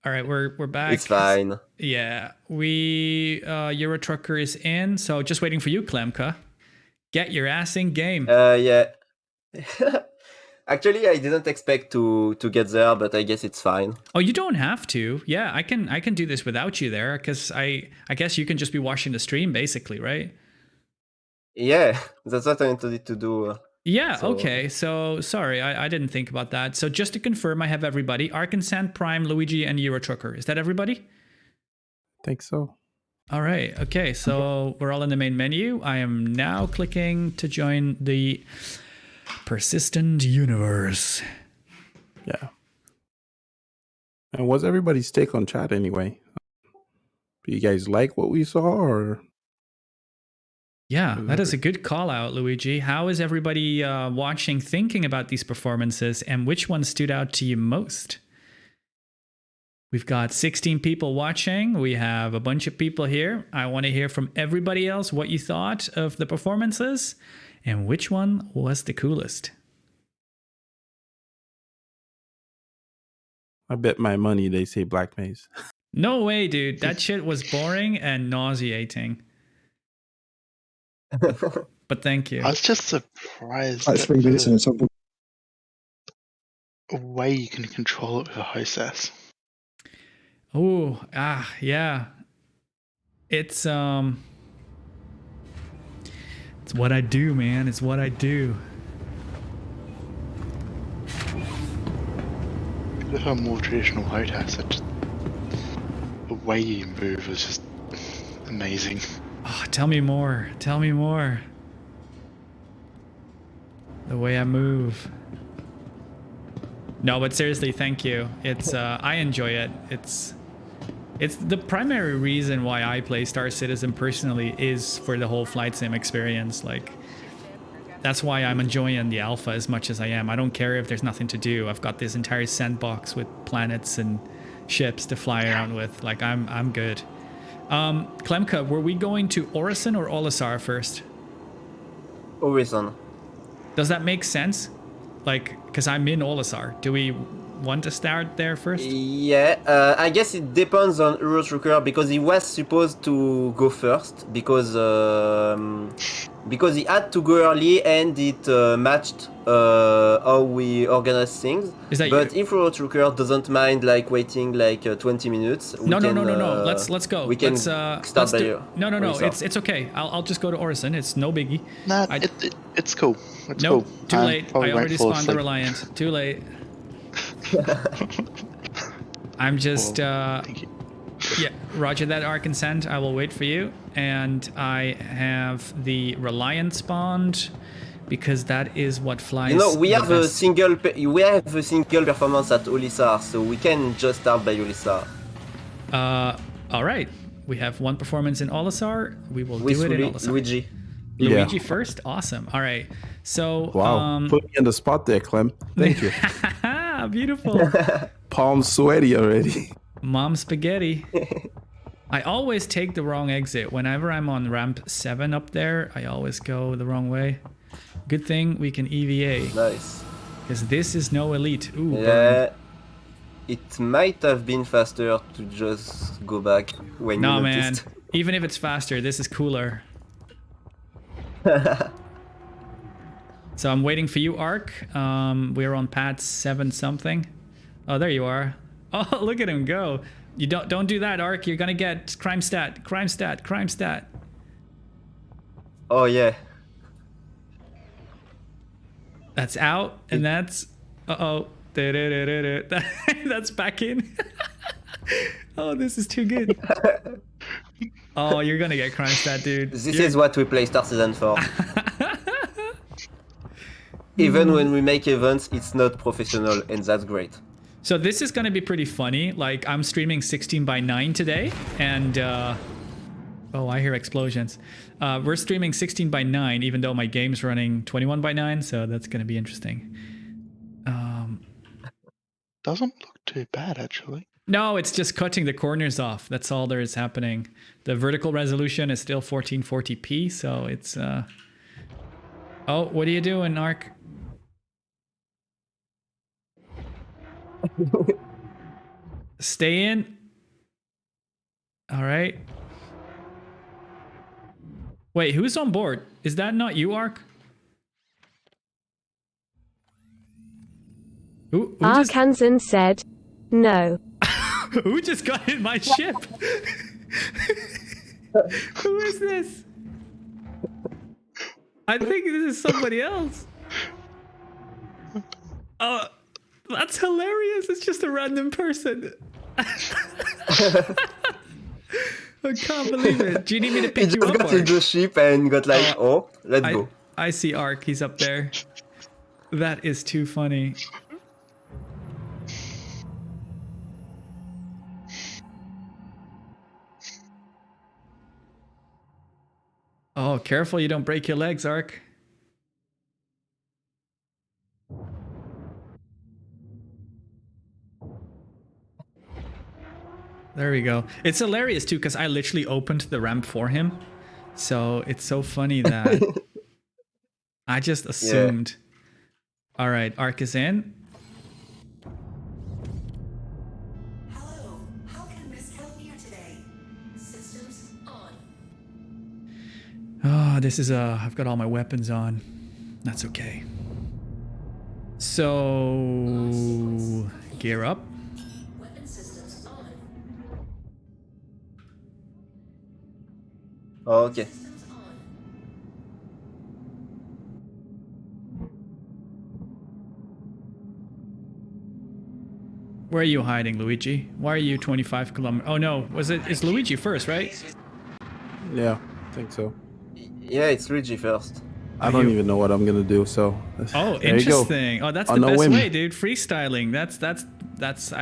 All right, we're back. It's fine. Yeah, we Euro Trucker is in, so just waiting for you, Klemka. Get your ass in game. Yeah. Actually, I didn't expect to get there, but I guess it's fine. Oh, you don't have to. Yeah, I can do this without you there, because I guess you can just be watching the stream basically, right? Yeah, that's what I intended to do. Yeah, So- okay. So sorry, I didn't think about that. So just to confirm, I have everybody. Arkansas, Prime, Luigi, and Euro Trucker. Is that everybody? Think so. All right. Okay. So we're all in the main menu. I am now clicking to join the persistent universe. Yeah. And what's everybody's take on chat anyway? Do you guys like what we saw, or? Yeah, that is a good call out, Luigi. How is everybody watching thinking about these performances, and which one stood out to you most? We've got 16 people watching. We have a bunch of people here. I want to hear from everybody else what you thought of the performances and which one was the coolest. I bet my money they say Black Maze. No way, dude. That shit was boring and nauseating. But thank you. I was just surprised Like at 3 minutes in a tumble. the way you can control it with a hostess. Oh, yeah. It's what I do, man. It's what I do. With a more traditional hostess, the way you move was just amazing. Oh, tell me more. Tell me more. The way I move. No, but seriously, thank you. It's I enjoy it. It's the primary reason why I play Star Citizen personally is for the whole flight sim experience. Like, that's why I'm enjoying the alpha as much as I am. I don't care if there's nothing to do. I've got this entire sandbox with planets and ships to fly around with. Like, I'm good. Klemka, were we going to Orison or Olisar first? Orison. Does that make sense? Like, because I'm in Olisar. Do we want to start there first? Yeah, I guess it depends on Euro Trucker because he was supposed to go first because he had to go early and it matched how we organize things. Is that but you? if Euro Trucker doesn't mind like waiting like 20 minutes, No. Let's go. We can start start by No. Olisar. It's okay. I'll just go to Orison. It's no biggie. Nah, it's cool. It's Nope. cool. Too late. probably I won't already fall spawned the asleep. Reliant. Too late. I'm just Thank you. yeah, roger that, Ark and Send. I will wait for you. And I have the Reliant spawned because that is what flies. You know, we the have a best. single performance at Olisar, so we can just start by Olisar. All right. We have one performance in Olisar. We will With do it in Olisar. Luigi. Luigi Yeah. first? Awesome. All right. So, Wow. Put me in the spot there, Clem. Thank you. beautiful. Palms sweaty already. Mom spaghetti. I always take the wrong exit. Whenever I'm on ramp 7 up there, I always go the wrong way. Good thing we can EVA. Nice. Because this is no elite. Ooh, burn. Yeah. It might have been faster to just go back when No, you man. noticed. Even if it's faster, this is cooler. So I'm waiting for you, Ark. We're on pad 7 something. Oh, there you are. Oh, look at him go. You don't do that, Ark. You're gonna get crime stat. Oh yeah. That's out, and that's uh-oh. That's back in. Oh, this is too good. Oh, you're gonna get crime stat, dude. This is what we play Star Citizen for. Even when we make events, it's not professional, and that's great. So this is gonna be pretty funny. Like, I'm streaming 16:9 today, and oh, I hear explosions. We're streaming 16:9, even though my game's running 21:9, so that's gonna be interesting. Doesn't look too bad, actually. No, it's just cutting the corners off. That's all there is happening. The vertical resolution is still 1440p, so it's Oh, what are you doing, Ark? Stay in. All right. Wait, who's on board? Is that not you, Ark? Who just, Arkansan said, no. who just got in my ship? Who is this? I think this is somebody else. Oh, that's hilarious. It's just a random person. I can't believe it. Do you need me to He pick just you up? got Or? into the ship and got like, oh, let's go. I see Ark. He's up there. That is too funny. Oh, careful you don't break your legs, Ark. There we go. It's hilarious too because I literally opened the ramp for him. So it's so funny that I just assumed. All right, Ark is in. Hello, how can Miss help you today? Systems on. Oh, this is I've got all my weapons on. That's okay. So gear up. Weapon systems on. Okay. Systems on. Where are you hiding, Luigi? Why are you 25 kilometers? Oh no, it's Luigi first, right? Yeah, I think so. Yeah, it's Luigi first. I don't even know what I'm gonna do. So Oh, there you go. interesting. Oh, that's On the a best whim. way, dude. Freestyling. That's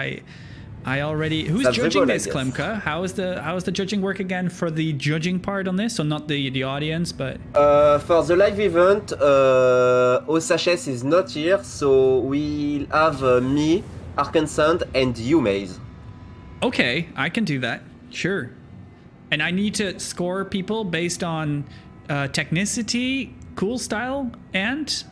I already. Who's That's the judging goal, I this, guess. Klemka? How is the judging work again for the judging part on this? So not the audience, but For the live event, Osashes is not here, so we'll have me, Arkensand, and you, Maze. okay, I can do that. Sure. And I need to score people based on technicity, cool style, and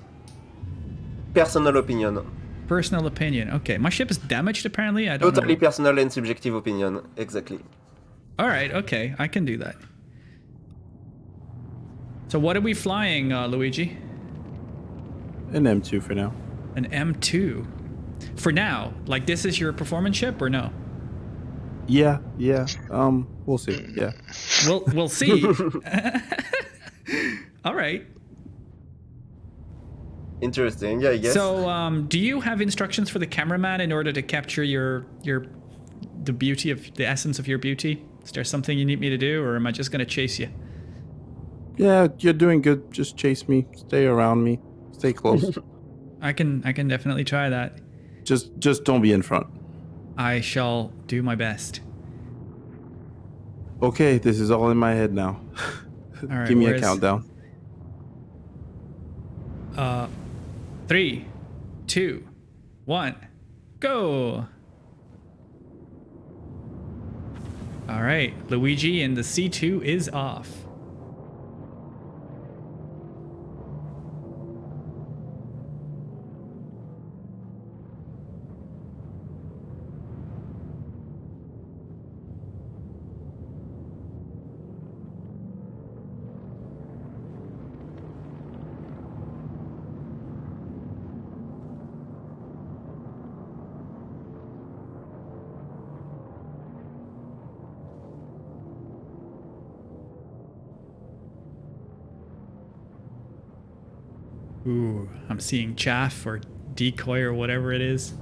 Personal opinion. personal opinion. Okay, my ship is damaged apparently. I don't Totally know. personal and subjective opinion. Exactly. All right, okay, I can do that. So what are we flying, Luigi? An M2 for now. An M2. For now, like this is your performance ship or no? Yeah. We'll see. Yeah. We'll see. All right. Interesting, yeah, I guess. So, do you have instructions for the cameraman in order to capture the beauty of the essence of your beauty? Is there something you need me to do, or am I just gonna chase you? Yeah, you're doing good. Just chase me. Stay around me. Stay close. I can definitely try that. just don't be in front. I shall do my best. Okay, this is all in my head now. All right. Give me a countdown. 3, 2, 1, go! All right, Luigi and the C2 is off. Ooh, I'm seeing chaff or decoy or whatever it is.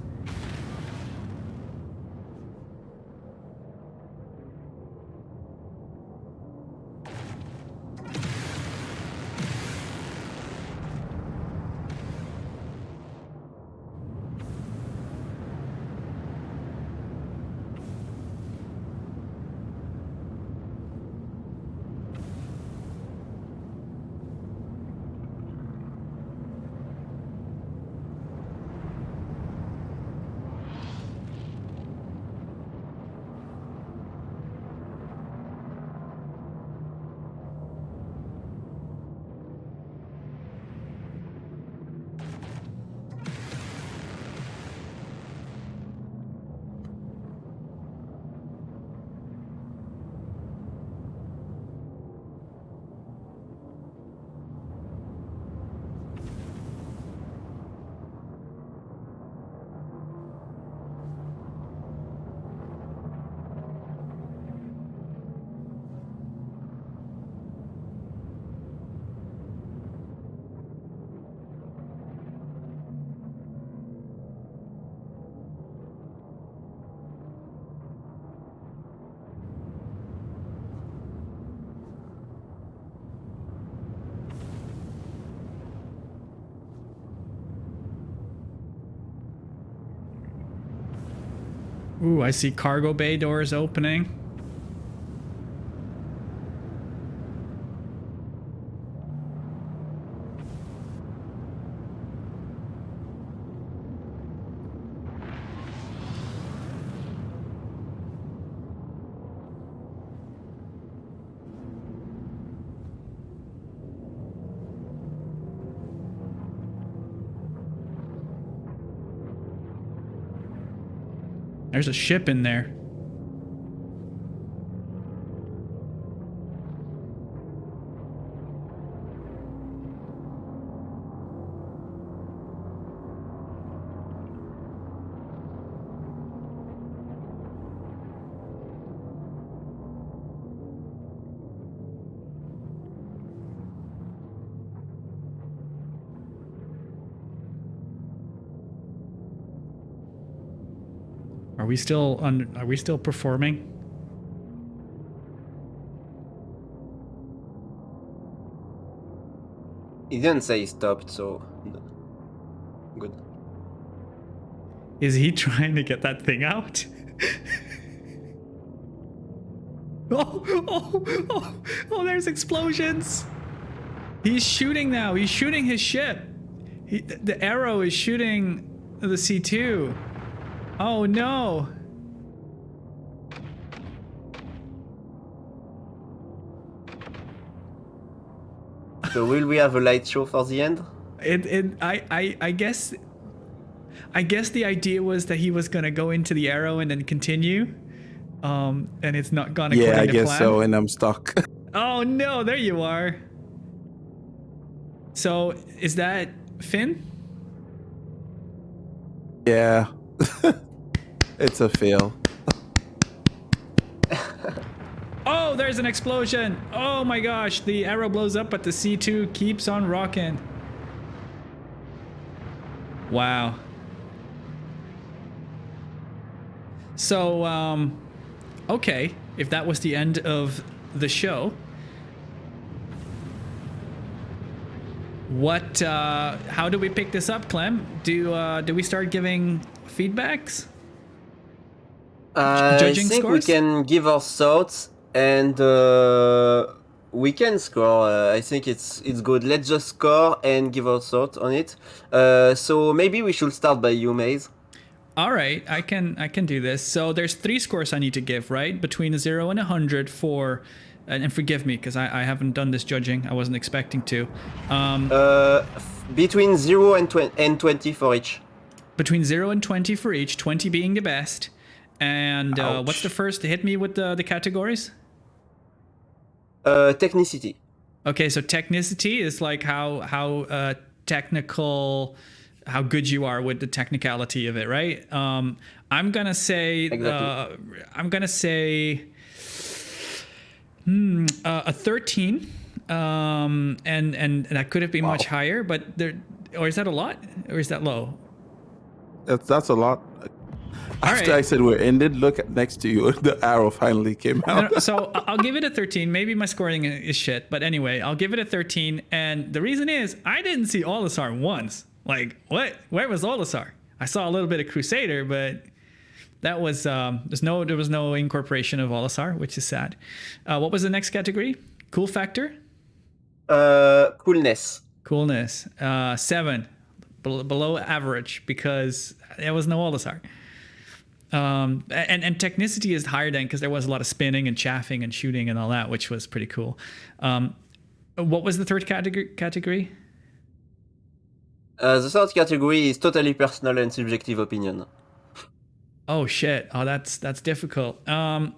Ooh, I see cargo bay doors opening. There's a ship in there. Are we still performing? He didn't say he stopped, so good. Is he trying to get that thing out? Oh, there's explosions. He's shooting now. He's shooting his ship. The arrow is shooting the C2. Oh no. So will we have a light show for the end? I guess the idea was that he was gonna go into the arrow and then continue. And it's not gone according Yeah, I to guess plan. so, and I'm stuck. Oh no, there you are. So is that Finn? Yeah. It's a fail. Oh, there's an explosion. Oh my gosh, the arrow blows up, but the C2 keeps on rocking. Wow. So, okay, if that was the end of the show, what, how do we pick this up, Clem? Do we start giving feedbacks? I Judging think scores? we can give our thoughts and we can score. I think it's good. Let's just score and give our thoughts on it. So maybe we should start by you, Maze. All right, I can do this. So there's 3 scores I need to give, right? Between a 0 and 100 for, and forgive me because I haven't done this judging. I wasn't expecting to. Between 0 and 20 for each. Between 0 and 20 for each, 20 being the best. And what's the first? Hit me with the categories. Technicity. Okay, so technicity is like how technical, how good you are with the technicality of it, right? I'm gonna say Exactly. a 13, and that could have been much higher, but there, or is that a lot, or is that low? That's a lot. After right. I said we're ended, look at next to you. The arrow finally came out. No, so I'll give it a 13. Maybe my scoring is shit, but anyway, I'll give it a 13. And the reason is I didn't see Olisar once. Like, what? Where was Olisar? I saw a little bit of Crusader, but that was there was no incorporation of Olisar, which is sad. What was the next category? Cool factor? Coolness. Coolness. 7. Below average because there was no Olisar. And technicity is higher than because there was a lot of spinning and chaffing and shooting and all that, which was pretty cool. What was the third category? The third category is totally personal and subjective opinion. Oh shit! Oh, that's difficult. I'll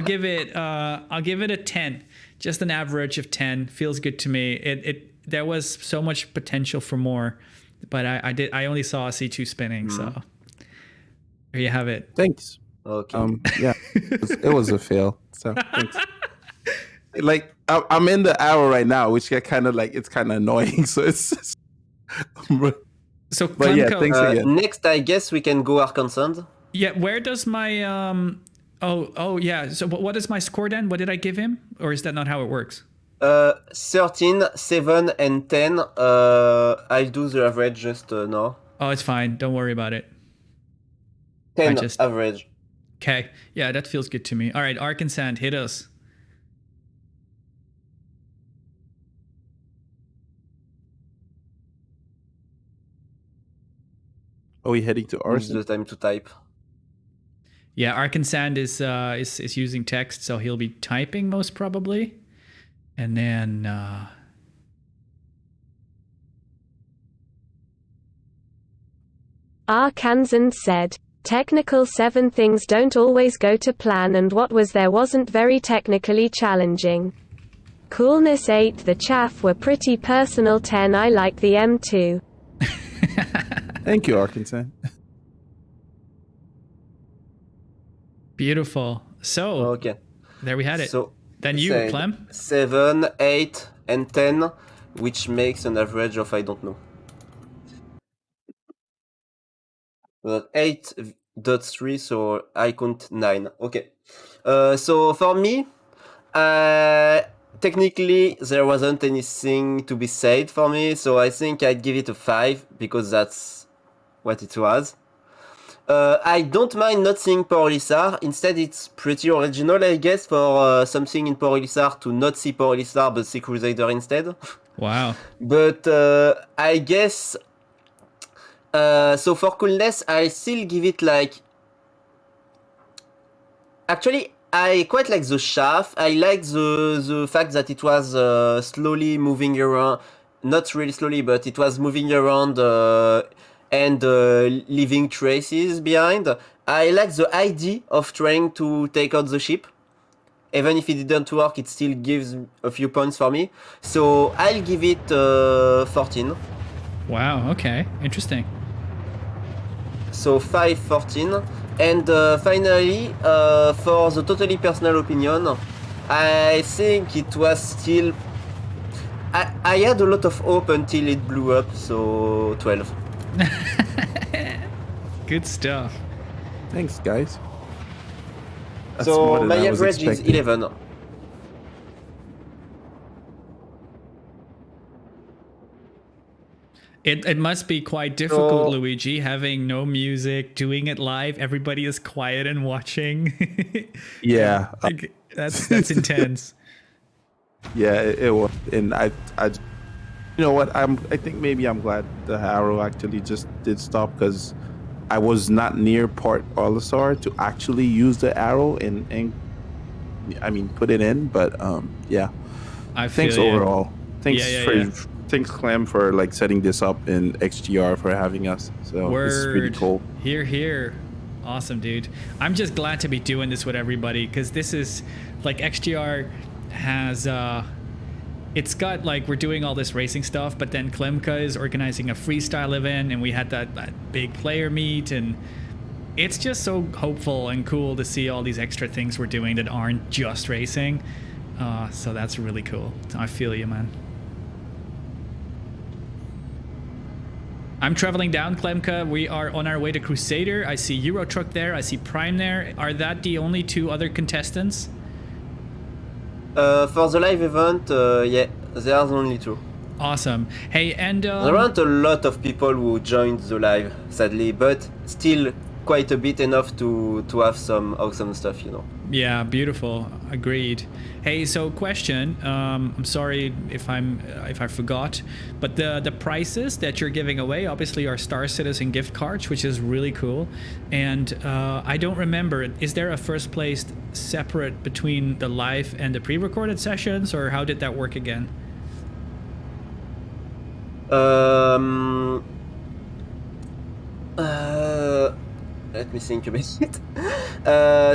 give it a 10. Just an average of 10 feels good to me. There was so much potential for more, but I only saw a C2 spinning, so there you have it. Thanks. Okay. Yeah, it was a fail. So thanks. Like I'm in the arrow right now, which get kind of like it's kind of annoying. So it's. So, But yeah, thanks again. Next, I guess we can go Arkansas. Yeah, where does my oh yeah. So what is my score then? What did I give him? Or is that not how it works? 13, 7, and 10. I'll do the average just now. Oh, it's fine. Don't worry about it. 10 just- average. Okay. Yeah, that feels good to me. All right, Arkansas, hit us. Are we heading to Use Arson? the time to type. Yeah, Arkansas is using text, so he'll be typing most probably. And then Arkansan said, technical 7 things don't always go to plan, and what was there wasn't very technically challenging. Coolness 8, the chaff were pretty personal. 10, I like the M2. Thank you, Arkansas. beautiful. So Okay. there we had it. So Then you, said Clem. 7, 8, and 10, which makes an average of I don't know. 8.3, so I count 9. Okay. So for me, technically there wasn't anything to be said for me, so I think I'd give it a 5 because that's what it was. I don't mind not seeing Port-Elissard. Instead, it's pretty original, I guess, for something in Port-Elissard to not see Port-Elissard but see Crusader instead. Wow. But I guess... so for coolness, I still give it like... Actually, I quite like the shaft. I like the fact that it was slowly moving around. Not really slowly, but it was moving around and leaving traces behind. I like the idea of trying to take out the ship. Even if it didn't work, it still gives a few points for me. So I'll give it 14. Wow. Okay. Interesting. So 5, 14. And finally, for the totally personal opinion, I think it was still... I had a lot of hope until it blew up, so 12. Good stuff. Thanks, guys. That's So more than my I was average is expecting. 11. It must be quite difficult, So- Luigi, having no music, doing it live. Everybody is quiet and watching. Yeah, Like, that's intense. yeah, it was, and I, you know what? I think maybe I'm glad the arrow actually just did stop because I was not near Port Olisar to actually use the arrow and I mean put it in. But yeah, I feel thanks ya. overall. Thanks Yeah. thanks Clem for like setting this up in XGR for having us. So this is really Word. cool. Here. Awesome, dude. I'm just glad to be doing this with everybody because this is like XGR has it's got like we're doing all this racing stuff, but then Klemka is organizing a freestyle event and we had that big player meet, and it's just so hopeful and cool to see all these extra things we're doing that aren't just racing. So that's really cool. I feel you, man. I'm traveling down Klemka. We are on our way to Crusader. I see Euro Truck there. I see Prime there. Are that the only 2 other contestants? For the live event, yeah, there are only 2. Awesome. Hey, and There aren't a lot of people who joined the live, sadly, but still quite a bit enough to have some awesome stuff, you know. yeah, beautiful. Agreed. Hey, so question. I'm sorry if I forgot, but the prices that you're giving away obviously are Star Citizen gift cards, which is really cool. And I don't remember. Is there a first place separate between the live and the pre-recorded sessions, or how did that work again? Let me think about it.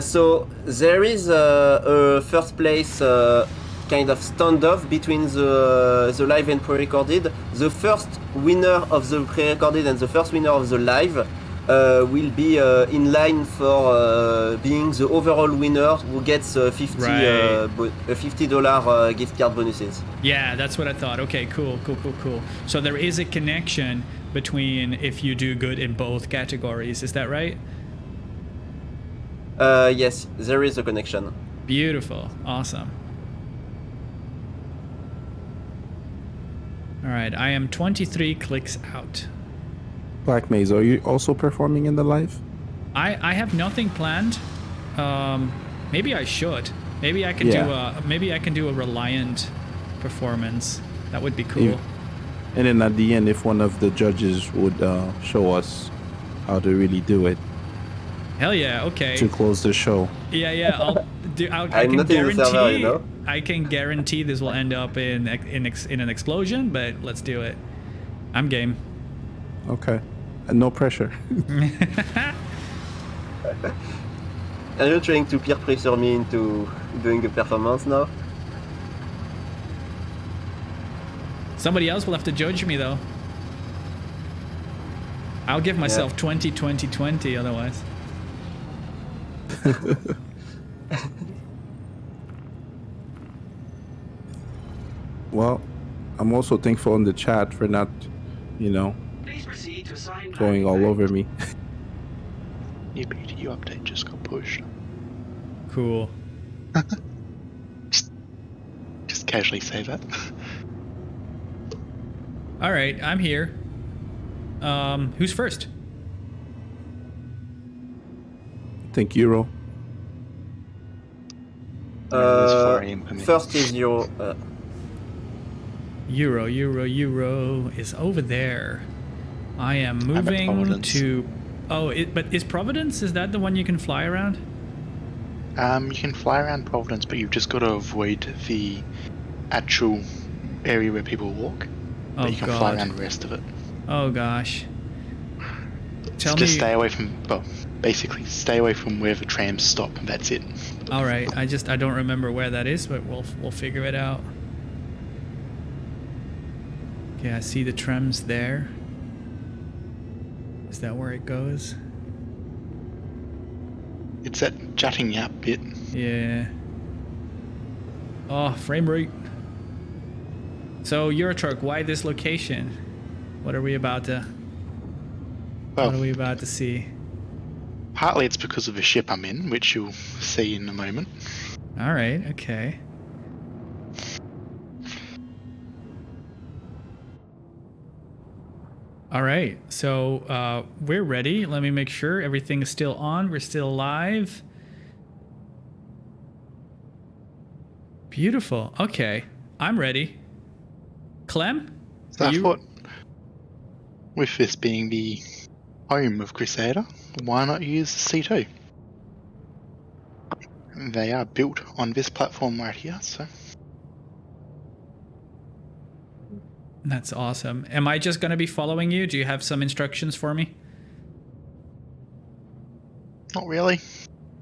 So there is a first place kind of standoff between the live and pre-recorded. The first winner of the pre-recorded and the first winner of the live will be in line for being the overall winner who gets $50 gift card bonuses. Yeah, that's what I thought. Okay, cool. So there is a connection between if you do good in both categories. Is that right? Yes, there is a connection. Beautiful. Awesome. All right, I am 23 clicks out. Black Maze, are you also performing in the live? I have nothing planned. Maybe I should. Maybe I can do a Reliant performance. That would be cool. And then at the end, if one of the judges would show us how to really do it. Hell yeah! Okay. To close the show. Yeah. I I'm can not in the server, you know. I can guarantee this will end up in an explosion, but let's do it. I'm game. Okay. No pressure. Are you trying to peer pressure me into doing a performance now? Somebody else will have to judge me though. I'll give myself 20, 20, 20 otherwise. Well, I'm also thankful in the chat for not, going all over me. New BTU update just got pushed. Cool. Just casually say that. All right, I'm here. Who's first? I think Euro. First is your... Euro is over there. I am moving to... Oh, but is Providence, is that the one you can fly around? You can fly around Providence, but you've just got to avoid the actual area where people walk. Oh, but you can fly around the rest of it. Oh, gosh. Just stay away from... Well, basically, stay away from where the trams stop, and that's it. All right, I don't remember where that is, but we'll figure it out. Okay, I see the trams there. Is that where it goes? It's that jutting up bit. Yeah. Oh, frame rate. So, Eurotruck, why this location? What are we about to... what are we about to see? Partly it's because of the ship I'm in, which you'll see in a moment. All right, okay. All right, so we're ready. Let me make sure everything is still on. We're still live. Beautiful. Okay, I'm ready. Clem? So I thought, with this being the home of Crusader, why not use the C2? They are built on this platform right here, so... That's awesome. Am I just going to be following you? Do you have some instructions for me? Not really.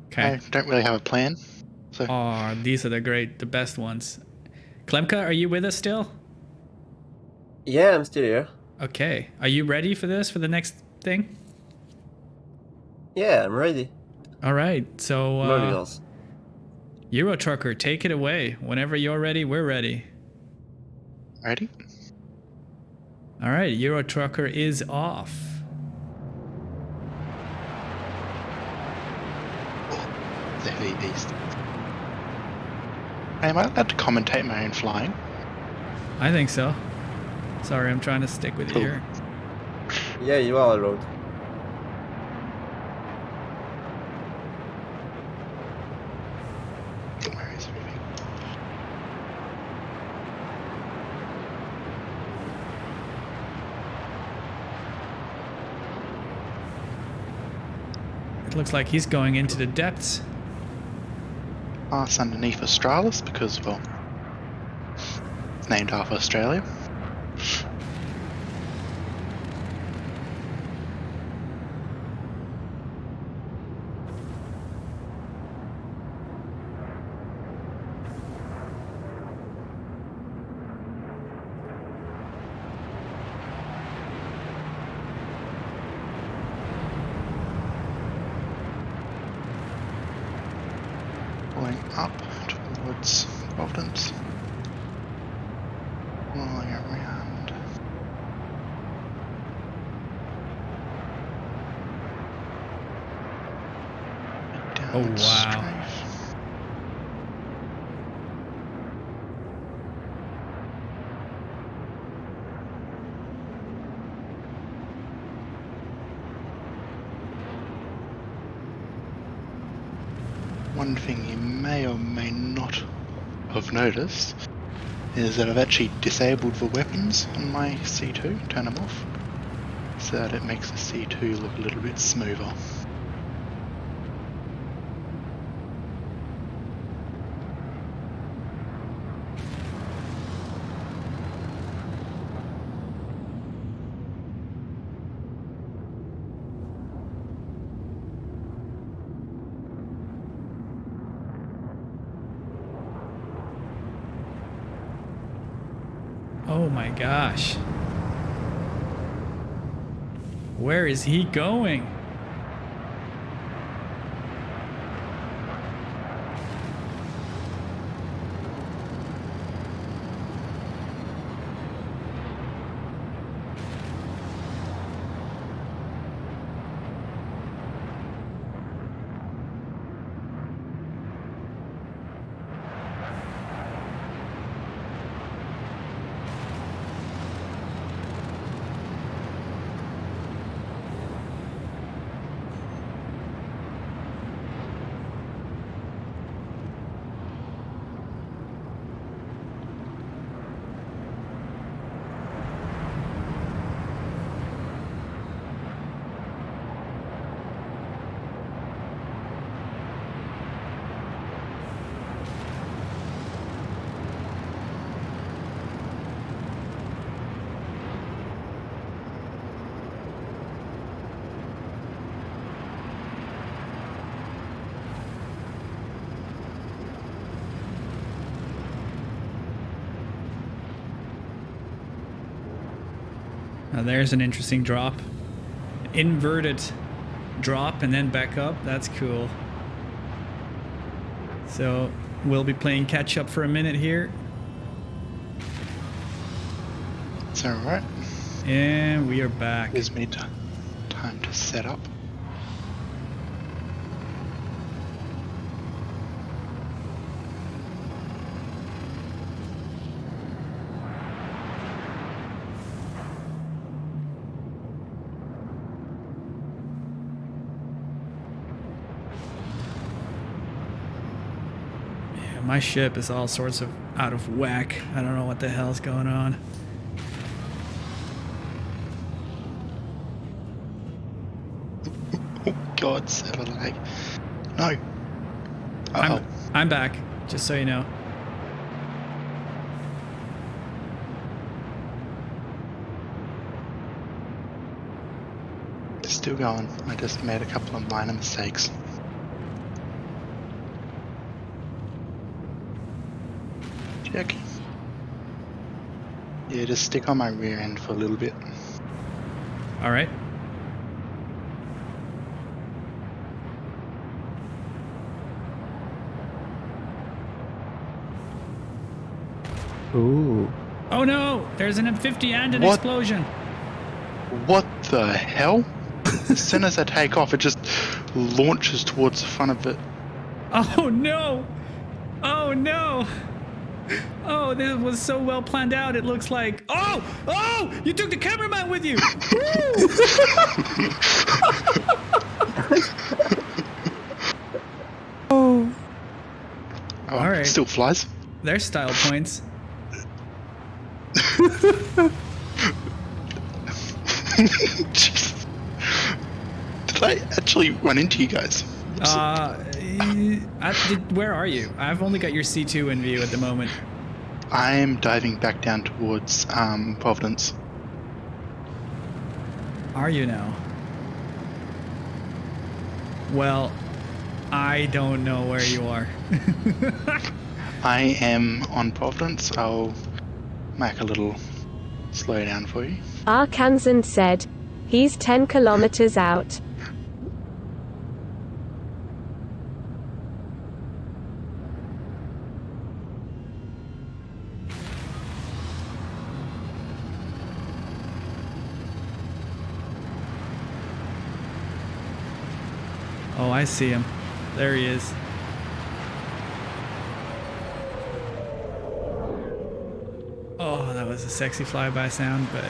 Okay. I don't really have a plan. So. Oh, these are the best ones. Klemka, are you with us still? Yeah, I'm still here. Okay. Are you ready for this, for the next thing? Yeah, I'm ready. All right. So, Eurotrucker, take it away. Whenever you're ready, we're ready. Ready? All right, Eurotrucker is off. The heavy beast. Am I allowed to commentate my own flying? I think so. Sorry, I'm trying to stick with you here. Yeah, you are allowed. Where is everything? It looks like he's going into the depths. It's underneath Australis because, well, it's named after Australia. Going up towards Providence. Rolling around. Down Oh, wow. Strafe. one thing you may or may not have noticed is that I've actually disabled the weapons on my C2, turn them off, so that it makes the C2 look a little bit smoother. Oh my gosh. Where is he going? Now there's an interesting drop. Inverted drop and then back up. That's cool. So we'll be playing catch up for a minute here. It's alright. And we are back. Gives me time to set up. My ship is all sorts of out of whack. I don't know what the hell's going on. Oh god, server lag. No. Uh-oh. I'm back, just so you know. Still going. I just made a couple of minor mistakes. Check. Yeah, just stick on my rear end for a little bit. All right. Ooh. Oh no! There's an M50 and an What? explosion. What the hell? As soon as I take off, it just launches towards the front of it. Oh no! Oh no! Oh, this was so well planned out. It looks like. Oh! Oh! You took the cameraman with you! Oh, All right. it still flies. There's style points. Jeez. Did I actually run into you guys? Where are you? I've only got your C2 in view at the moment. I am diving back down towards Providence. Are you now? Well, I don't know where you are. I am on Providence. I'll make a little slow down for you. Arkansan said, he's 10 kilometers out. Oh, I see him. There he is. Oh, that was a sexy flyby sound, but...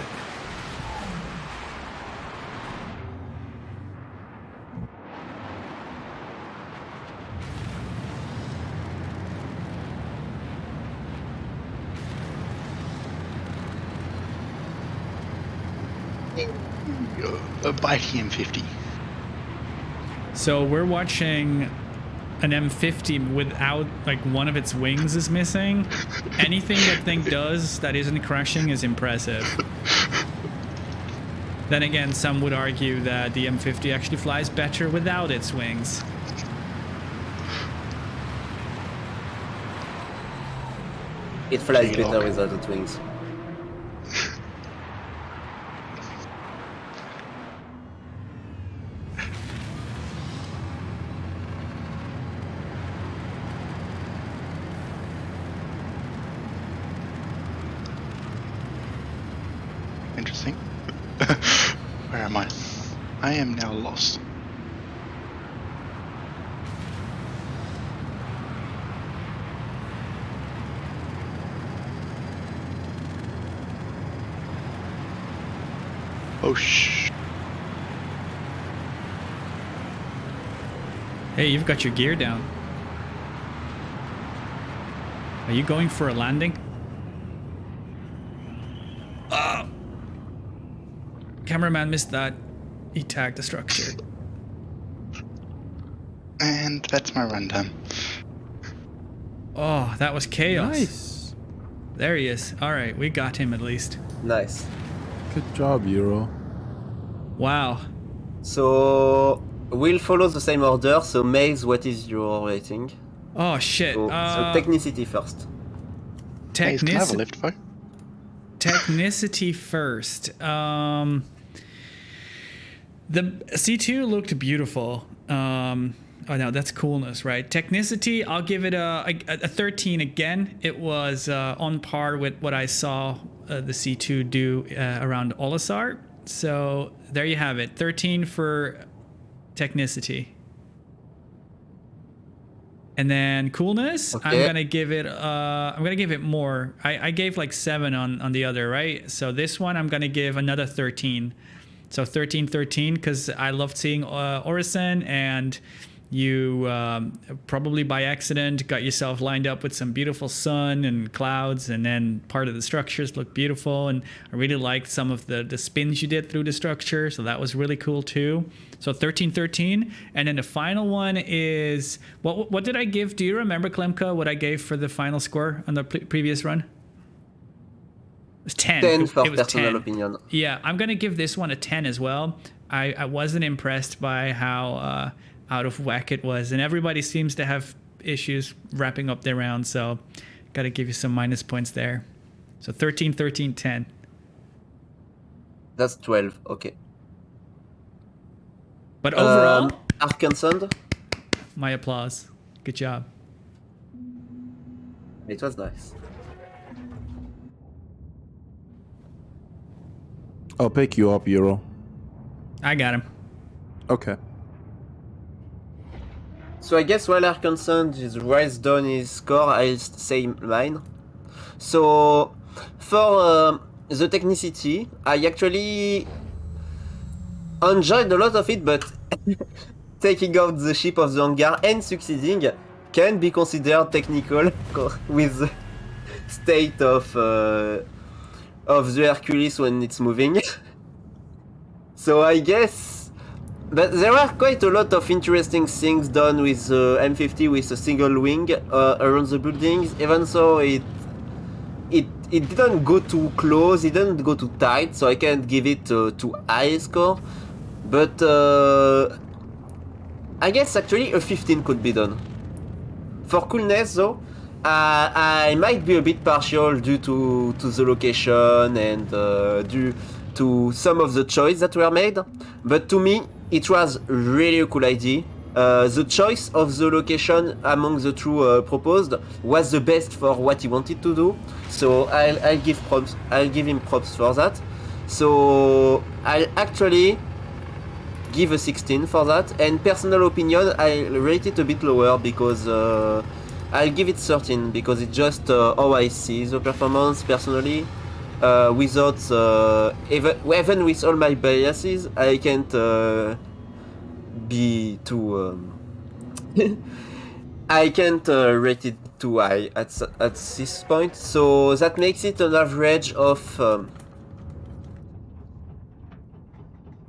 A bitey M50. So we're watching an M50 without, like, one of its wings is missing. Anything that thing does that isn't crashing is impressive. Then again, some would argue that the M50 actually flies better without its wings. It flies J-Lock. better without its wings. Interesting. Where am I? I am now lost. Oh shh. Hey, you've got your gear down. Are you going for a landing? Oh! Cameraman missed that. He tagged the structure. And that's my runtime. Oh, that was chaos. Nice. There he is. All right, we got him at least. Nice. Good job, Euro. Wow. So we'll follow the same order. So Maze, what is your rating? Oh shit. So technicity first. Hey, can I have a lift, bro? Technicity first. The C2 looked beautiful. Oh no, that's coolness, right? Technicity, I'll give it a 13 again. It was on par with what I saw the C2 do around Olisar. So there you have it. 13 for technicity. And then coolness, Okay. I'm gonna give it more. I gave like 7 on the other, right? So this one I'm gonna give another 13. So 13 because I loved seeing Orison, and you probably by accident got yourself lined up with some beautiful sun and clouds, and then part of the structures looked beautiful, and I really liked some of the spins you did through the structure, so that was really cool too. So 13, and then the final one is what did I give? Do you remember, Klemka, what I gave for the final score on the previous run? It was 10. 10 for it was personal 10. opinion. Yeah, I'm gonna give this one a 10 as well. I wasn't impressed by how out of whack it was, and everybody seems to have issues wrapping up their round, so gotta give you some minus points there. So 13, 10. That's 12. Okay. But overall, Arkansas, my applause. Good job. it was nice. I'll pick you up, Euro. I got him. Okay. So I guess while Arkansas is writes down his score, I'll say mine. So for the technicity, I actually enjoyed a lot of it, but taking out the ship of the hangar and succeeding can be considered technical with the state of the Hercules when it's moving. So I guess, but there are quite a lot of interesting things done with the M50 with a single wing around the buildings. Even so, it didn't go too close, it didn't go too tight, so I can't give it too high score. But I guess actually a 15 could be done. For coolness though, I might be a bit partial due to the location and due to some of the choices that were made. But to me, it was really a cool idea. The choice of the location among the two proposed was the best for what he wanted to do. So I'll give props. I'll give him props for that. So I'll actually give a 16 for that. And personal opinion, I'll rate it a bit lower because I'll give it 13 because it's just how I see the performance personally. Without even with all my biases, I can't be too. I can't rate it too high at this point. So that makes it an average of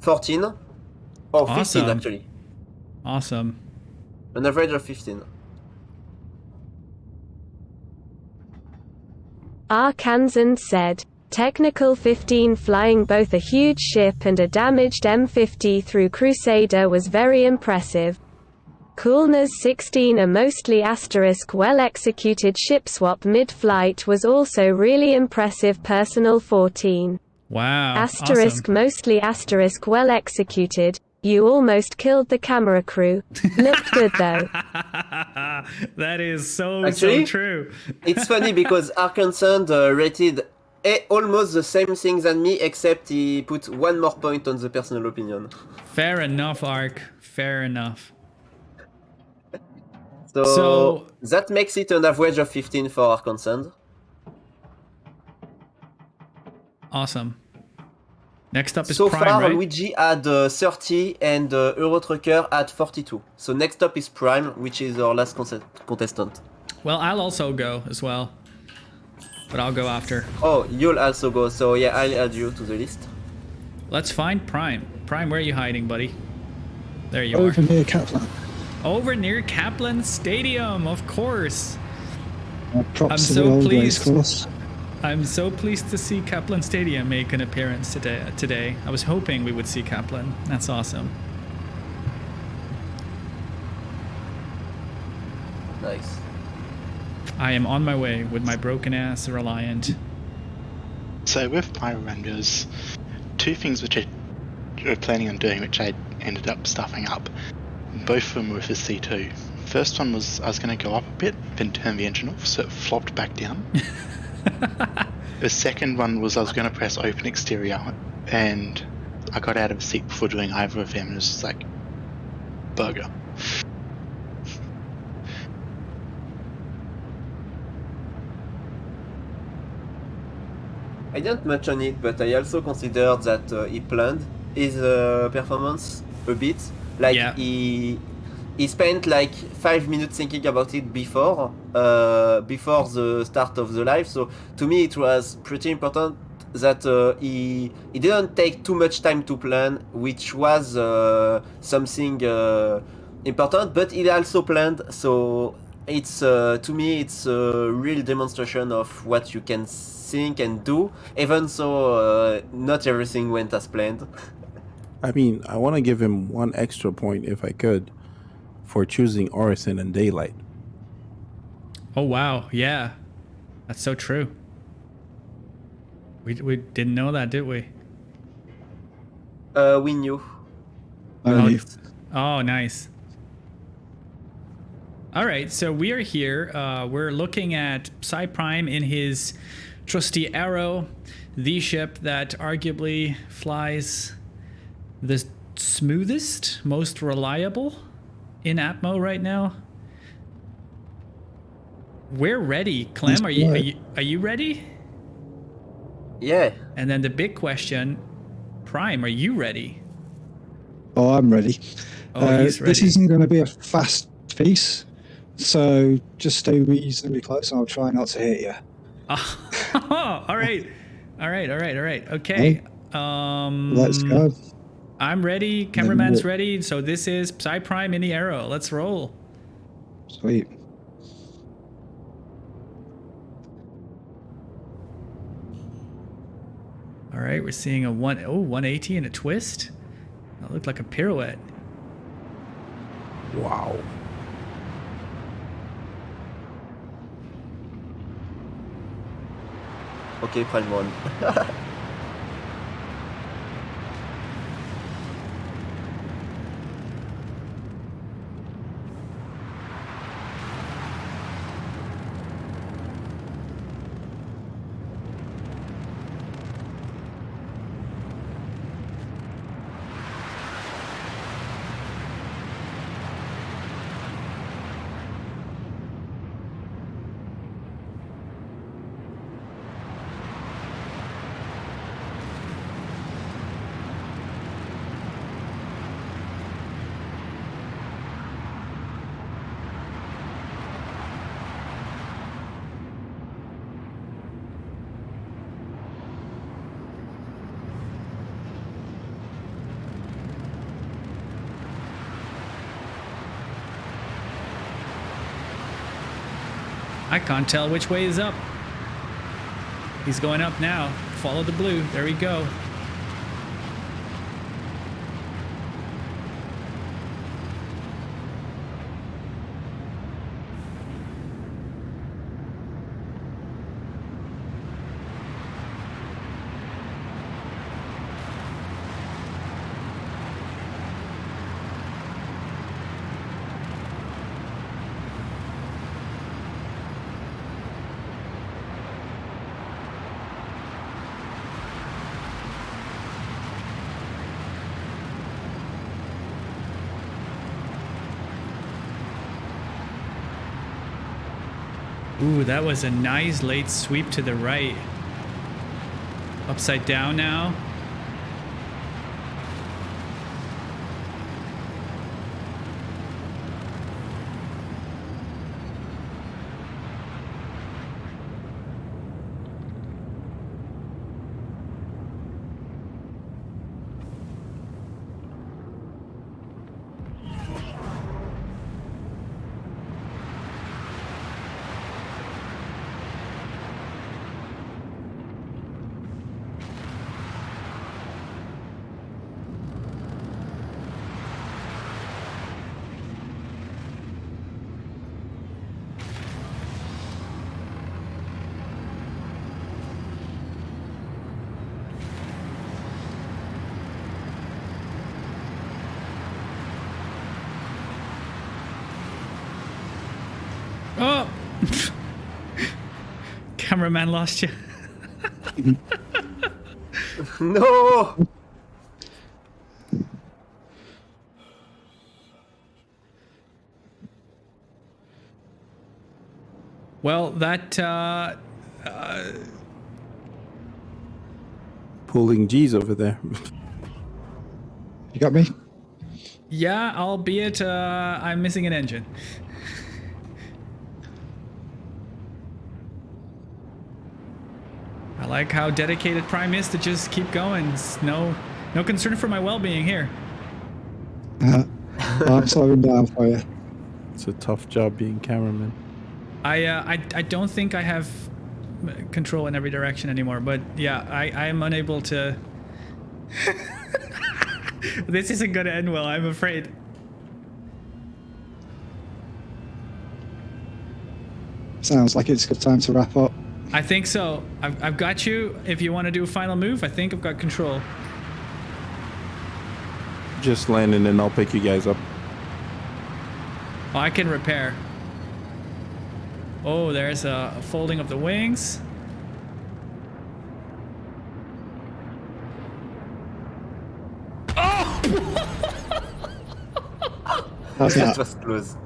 14 or 15 Awesome. actually. Awesome. An average of 15. Arkansan said, Technical 15 flying both a huge ship and a damaged M50 through Crusader was very impressive. Coolness 16 a mostly asterisk well-executed ship swap mid-flight was also really impressive. Personal 14. Wow. Asterisk Awesome. mostly asterisk well-executed. You almost killed the camera crew. Looked good though. That is so Actually, true. It's funny because Arkansas rated almost the same thing than me, except he put one more point on the personal opinion. Fair enough, Ark. Fair enough. So that makes it an average of 15 for Arkansas. Awesome. Next up is So Prime, far, right? Luigi had 30 and Eurotrucker had 42. So next up is Prime, which is our last contestant. Well, I'll also go as well. But I'll go after. Oh, you'll also go. So yeah, I'll add you to the list. Let's find Prime. Prime, where are you hiding, buddy? There you Over are. near Kaplan. Over near Kaplan Stadium, of course. Props I'm to so the old pleased. race course. I'm so pleased to see Kaplan Stadium make an appearance today. I was hoping we would see Kaplan. That's awesome. Nice. I am on my way with my broken ass Reliant. So with my renders, two things which I were planning on doing, which I ended up stuffing up. Both of them were for C2. First one was I was going to go up a bit, then turn the engine off, so it flopped back down. The second one was I was going to press open exterior, and I got out of the seat before doing either of them, and it was just like, burger. I didn't much on it, but I also considered that he planned his performance a bit. Like Yeah. he spent like 5 minutes thinking about it before the start of the live. So to me, it was pretty important that he didn't take too much time to plan, which was something important. But he also planned, so it's to me it's a real demonstration of what you can think and do, even so not everything went as planned. I mean, I want to give him one extra point if I could for choosing Orison and Daylight. Oh, wow. Yeah. That's so true. We didn't know that, did we? We knew. Only. Oh, nice. All right, so we are here. We're looking at Psy Prime in his trusty Arrow, the ship that arguably flies the smoothest, most reliable in Atmo right now. We're ready. Clem, are you ready? Yeah. And then the big question, Prime, are you ready? Oh, I'm ready. Oh, he's ready. This isn't going to be a fast piece, so just stay reasonably close and I'll try not to hit you. Oh, all right. Okay. Let's go. I'm ready. Cameraman's ready. So this is Psy Prime in the Arrow. Let's roll. Sweet. All right, we're seeing a 180 and a twist. That looked like a pirouette. Wow. Okay, Prime 1. I can't tell which way is up. He's going up now. Follow the blue. There we go. Ooh, that was a nice late sweep to the right. Upside down now. Oh! Cameraman lost you. No! Well, that Pulling G's over there. You got me? yeah, albeit I'm missing an engine. I like how dedicated Prime is to just keep going. It's no concern for my well-being here. I'm slowing down for you. It's a tough job being cameraman. I don't think I have control in every direction anymore, but yeah, I am unable to. This isn't gonna end well, I'm afraid. Sounds like it's a good time to wrap up. I think so. I've got you. If you want to do a final move, I think I've got control. Just landing and I'll pick you guys up. Oh, I can repair. Oh, there's a folding of the wings. How's That that? was close.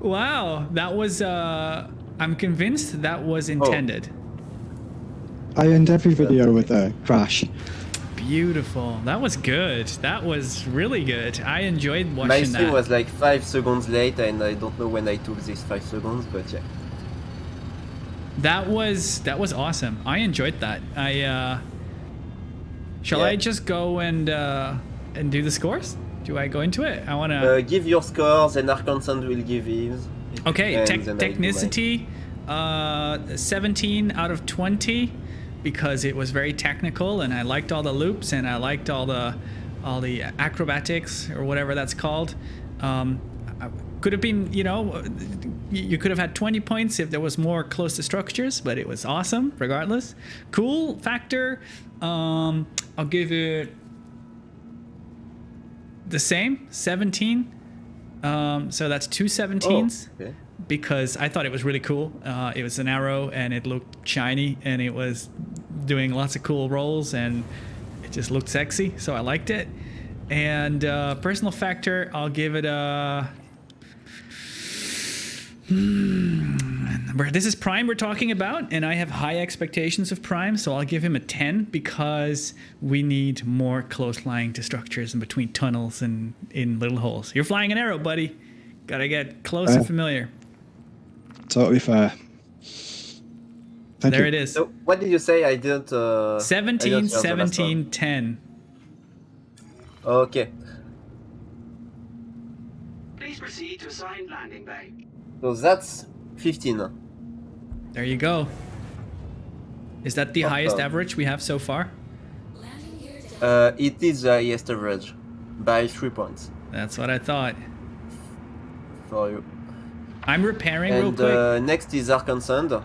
Wow, that was I'm convinced that was intended. I end every video with a crash. Beautiful. That was good. That was really good. I enjoyed My watching stream that. was like 5 seconds late, and I don't know when I took these 5 seconds, but yeah. That was awesome. I enjoyed that. Shall Yeah. I just go and do the scores? Do I go into it? I want to. Give your scores, and Arkansas will give his. Okay, and then I do mine. technicity, 17 out of 20, because it was very technical, and I liked all the loops, and I liked all the acrobatics or whatever that's called. Could have been, you could have had 20 points if there was more close to structures, but it was awesome regardless. Cool factor. I'll give it the same, 17. So that's 2 17s. Oh, okay. Because I thought it was really cool. It was an arrow and it looked shiny and it was doing lots of cool rolls and it just looked sexy. So I liked it. And personal factor, I'll give it a... This is Prime we're talking about, and I have high expectations of Prime, so I'll give him a 10 because we need more close lying to structures in between tunnels and in little holes. You're flying an arrow, buddy. Gotta get close and familiar. Totally fair. Thank There you. it is. So, what did you say? I didn't. 17, I didn't hear the last 17, one. 10. Okay. Please proceed to assigned landing bay. So that's 15. There you go. Is that the highest Awesome. average we have so far? Landing gear down. It is the highest average by 3 points That's what I thought. for you. I'm repairing real And quick. next is Arkansas.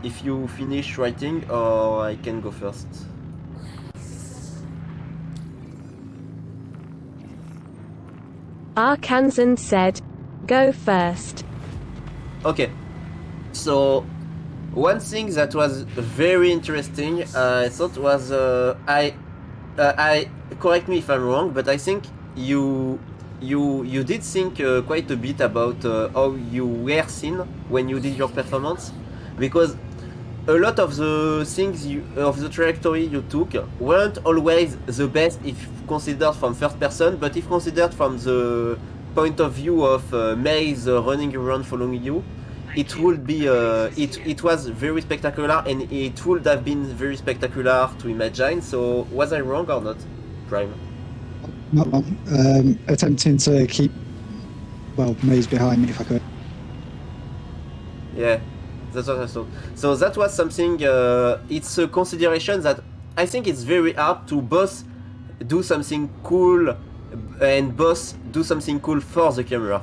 If you finish writing, or I can go first. Arkansan said, "Go first." Okay, so one thing that was very interesting, I thought was I correct me if I'm wrong, but I think you did think quite a bit about how you were seen when you did your performance, because a lot of the things of the trajectory you took weren't always the best if considered from first person, but if considered from the point of view of Maze running around following you, it would be it was very spectacular, and it would have been very spectacular to imagine. So was I wrong or not, Prime? Not wrong. Attempting to keep, well, Maze behind me if I could. Yeah, that's what I thought. So that was something, it's a consideration that I think it's very hard to both do something cool and both do something cool for the camera.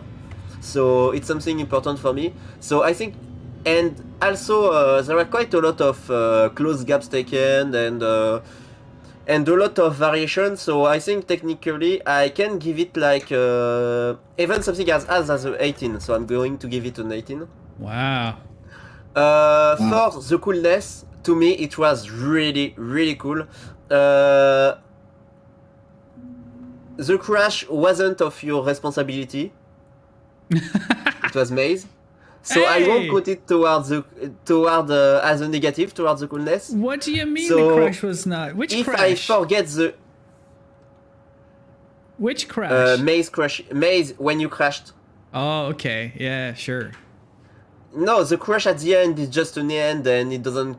So it's something important for me. So I think, and also there are quite a lot of close gaps taken and a lot of variations. So I think technically I can give it like even something as 18. So I'm going to give it an 18. Wow. For the coolness, to me it was really, really cool. The crash wasn't of your responsibility. It was Maze. So I won't Hey! put it toward as a negative towards the coolness. What do you mean So, the crash was not? Which If I crash? forget the Which crash? Maze when you crashed. Oh, okay. Yeah, sure. No, the crash at the end is just an end, and it doesn't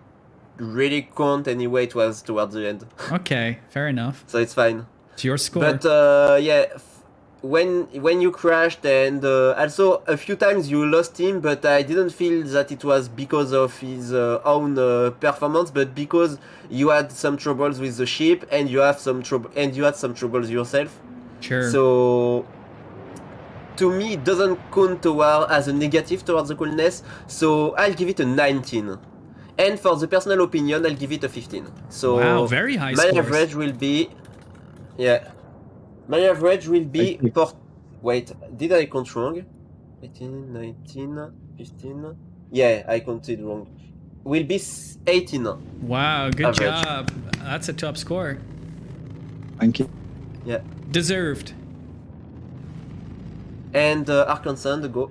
really count anyway. It was towards the end, Okay, fair enough. so it's fine. It's your score. But yeah, when you crashed, and also a few times you lost him, but I didn't feel that it was because of his own performance, but because you had some troubles with the ship, and you had some troubles yourself. Sure. So to me, it doesn't count toward as a negative towards the coolness. So I'll give it a 19. And for the personal opinion, I'll give it a 15. So Wow, very high my scores. average will be, yeah, my average will be Thank you. for. Wait, did I count wrong? 18, 19, 15. Yeah, I counted wrong. Will be 18. Wow, good Average. job. That's a top score. Thank you. Yeah, Deserved. and Arkansas, go.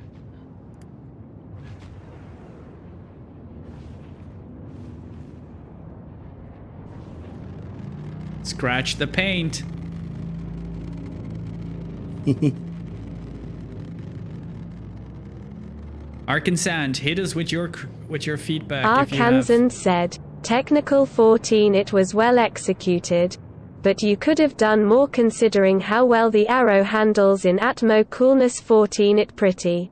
Scratch the paint. Arkansas, hit us with your feedback if you have. Arkansan said, "Technical 14, it was well executed. But you could have done more considering how well the arrow handles in Atmo. Coolness 14, it pretty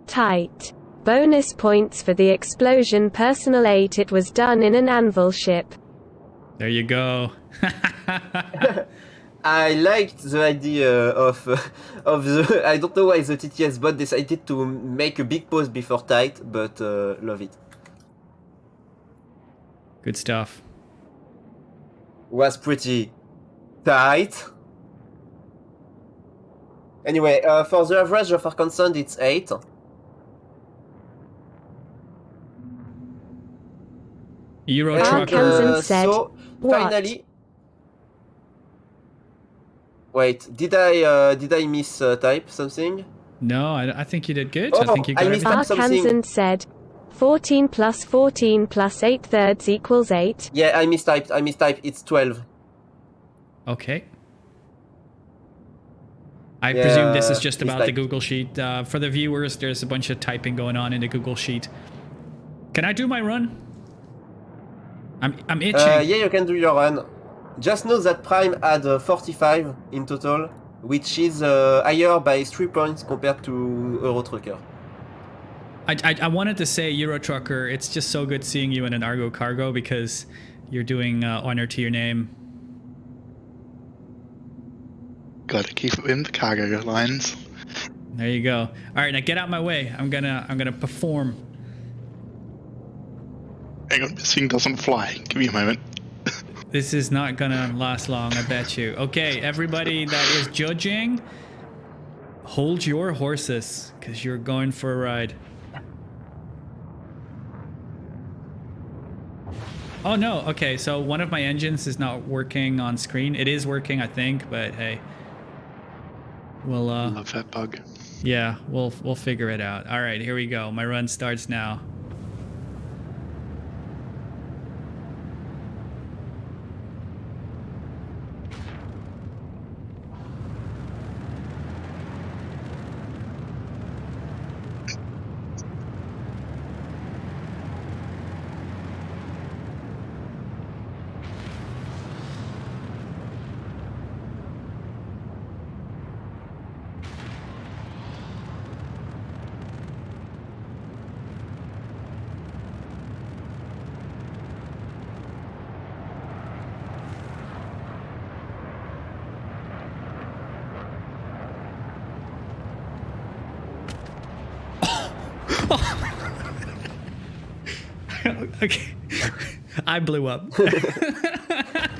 tight. Bonus points for the explosion. Personal 8, it was done in an anvil ship." There you go. I liked the idea of the. I don't know why the TTS bot decided to make a big pause before tight, but love it. Good stuff. Was pretty tight. Anyway, for the average of Arkansas, it's 8. Euro And, trucker. Arkansas said, so "What?" finally, wait, did I miss type something? No, I think you did good. I Oh, think you got I missed everything. out something. Arkansan said, 14 plus 14 plus 8/3 equals 8. Yeah, I mistyped. It's 12. Okay. I Yeah, presume this is just it's about the like- Google Sheet. For the viewers, there's a bunch of typing going on in the Google Sheet. Can I do my run? I'm itching. Yeah, you can do your run. Just know that Prime had 45 in total, which is higher by 3 points compared to Euro Trucker. I wanted to say Euro Trucker. It's just so good seeing you in an Argo Cargo because you're doing honor to your name. Gotta keep it in the cargo lines. There you go. All right, now get out my way. I'm gonna perform. Hang on, this thing doesn't fly. Give me a moment. This is not gonna last long, I bet you. Okay, everybody that is judging, hold your horses because you're going for a ride. Oh no, okay, so one of my engines is not working on screen. It is working, I think, but hey. We'll Love that bug. yeah, we'll figure it out. All right, here we go. My run starts now. Okay. I blew up.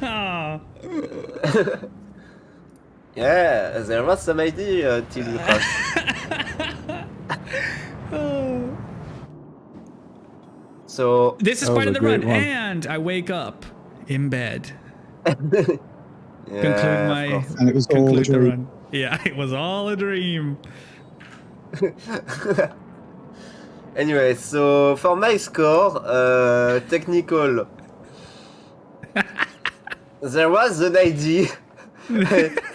Oh. Yeah, there was some idea till you crashed. So This is That was part of a the run, great one. and I wake up in bed. yeah, Conclude of my course. And it was all a conclude the dream. run. Yeah, it was all a dream. Anyway, so for my score, technical, there was an ID,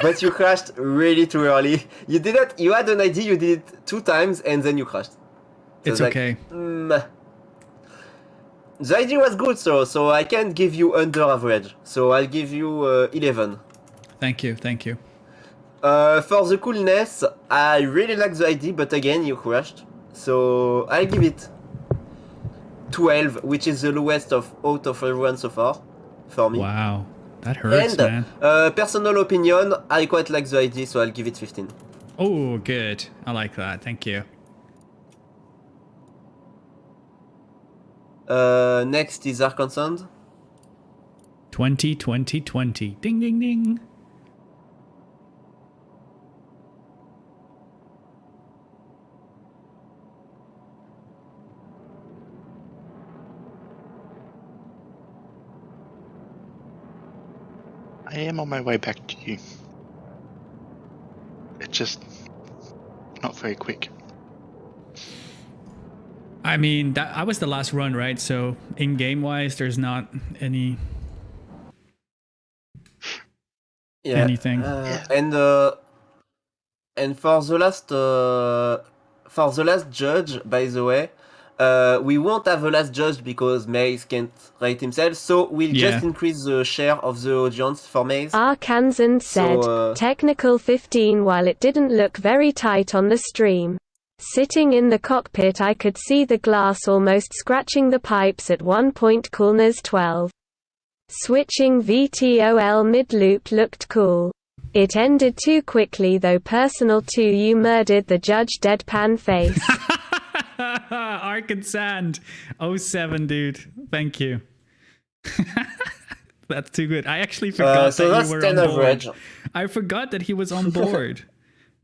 but you crashed really too early. You had an ID, you did it 2 times, and then you crashed. So It's like, okay. The ID was good, so I can give you under average. So I'll give you 11. Thank you, thank you. For the coolness, I really like the ID, but again, you crashed. So I'll give it 12, which is the lowest out of everyone so far, for me. Wow, that hurts, And man. personal opinion, I quite like the ID, so I'll give it 15. Oh, good. I like that. Thank you. Next is Arkansas. 20, 20, 20. Ding, ding, ding. I am on my way back to you. It's just not very quick. I mean, I was the last run, right? So in game wise, there's not any anything. Yeah. And for the last judge, by the way, we won't have a last judge because Maze can't rate himself, so we'll just increase the share of the audience for Maze. Arkansan said, technical 15 while it didn't look very tight on the stream. Sitting in the cockpit I could see the glass almost scratching the pipes at one point. Coolness 12. Switching VTOL mid-loop looked cool. It ended too quickly though. Personal 2 you murdered the judge deadpan face. Arkansas 07, dude. Thank you. That's too good. I actually forgot So that that's you were 10 on board. average. I forgot that he was on board.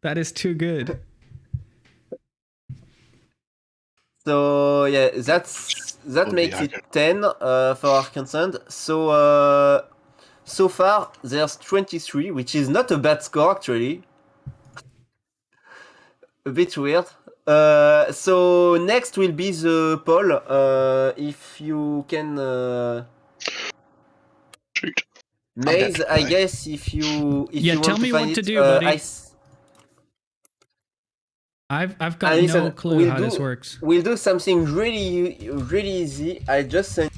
That is too good. So yeah, that makes it 10 for Arkansas. So so far there's 23, which is not a bad score actually. A bit weird. So next will be the poll. If you can Shoot. Maze, I guess if you tell want me to find what to it, do, buddy. I've got no clue how this works. We'll do something really easy. I just sent.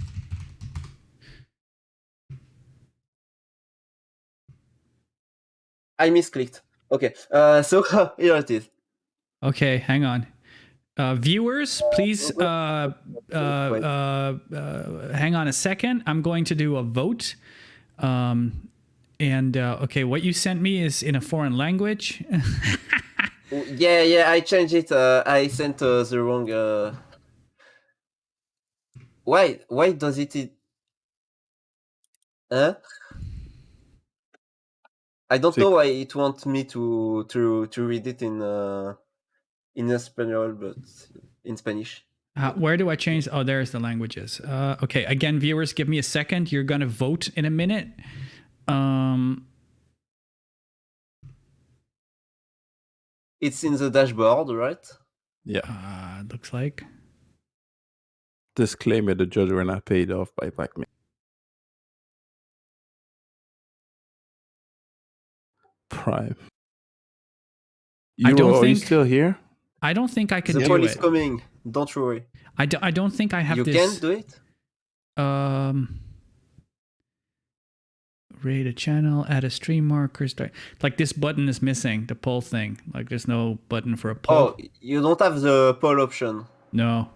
I misclicked. Okay. So here it is. Okay, hang on. Viewers, please hang on a second. I'm going to do a vote. Okay, what you sent me is in a foreign language. Yeah, I changed it. I sent the wrong. Why does it? Huh? I don't know why it wants me to read it in Espanol, but in Spanish. Where do I change? Oh, there's the languages. Okay, again, viewers, give me a second. You're gonna vote in a minute. It's in the dashboard, right? Yeah. Looks like. Disclaimer: the judges were not paid off by Blackmail. Prime. I don't are you think- still here? I don't think I can The do police it. coming. Don't worry. I don't think I have You this. can do it. Rate a channel, add a stream markers. Like this button is missing, the poll thing. Like there's no button for a poll. Oh, you don't have the poll option. No.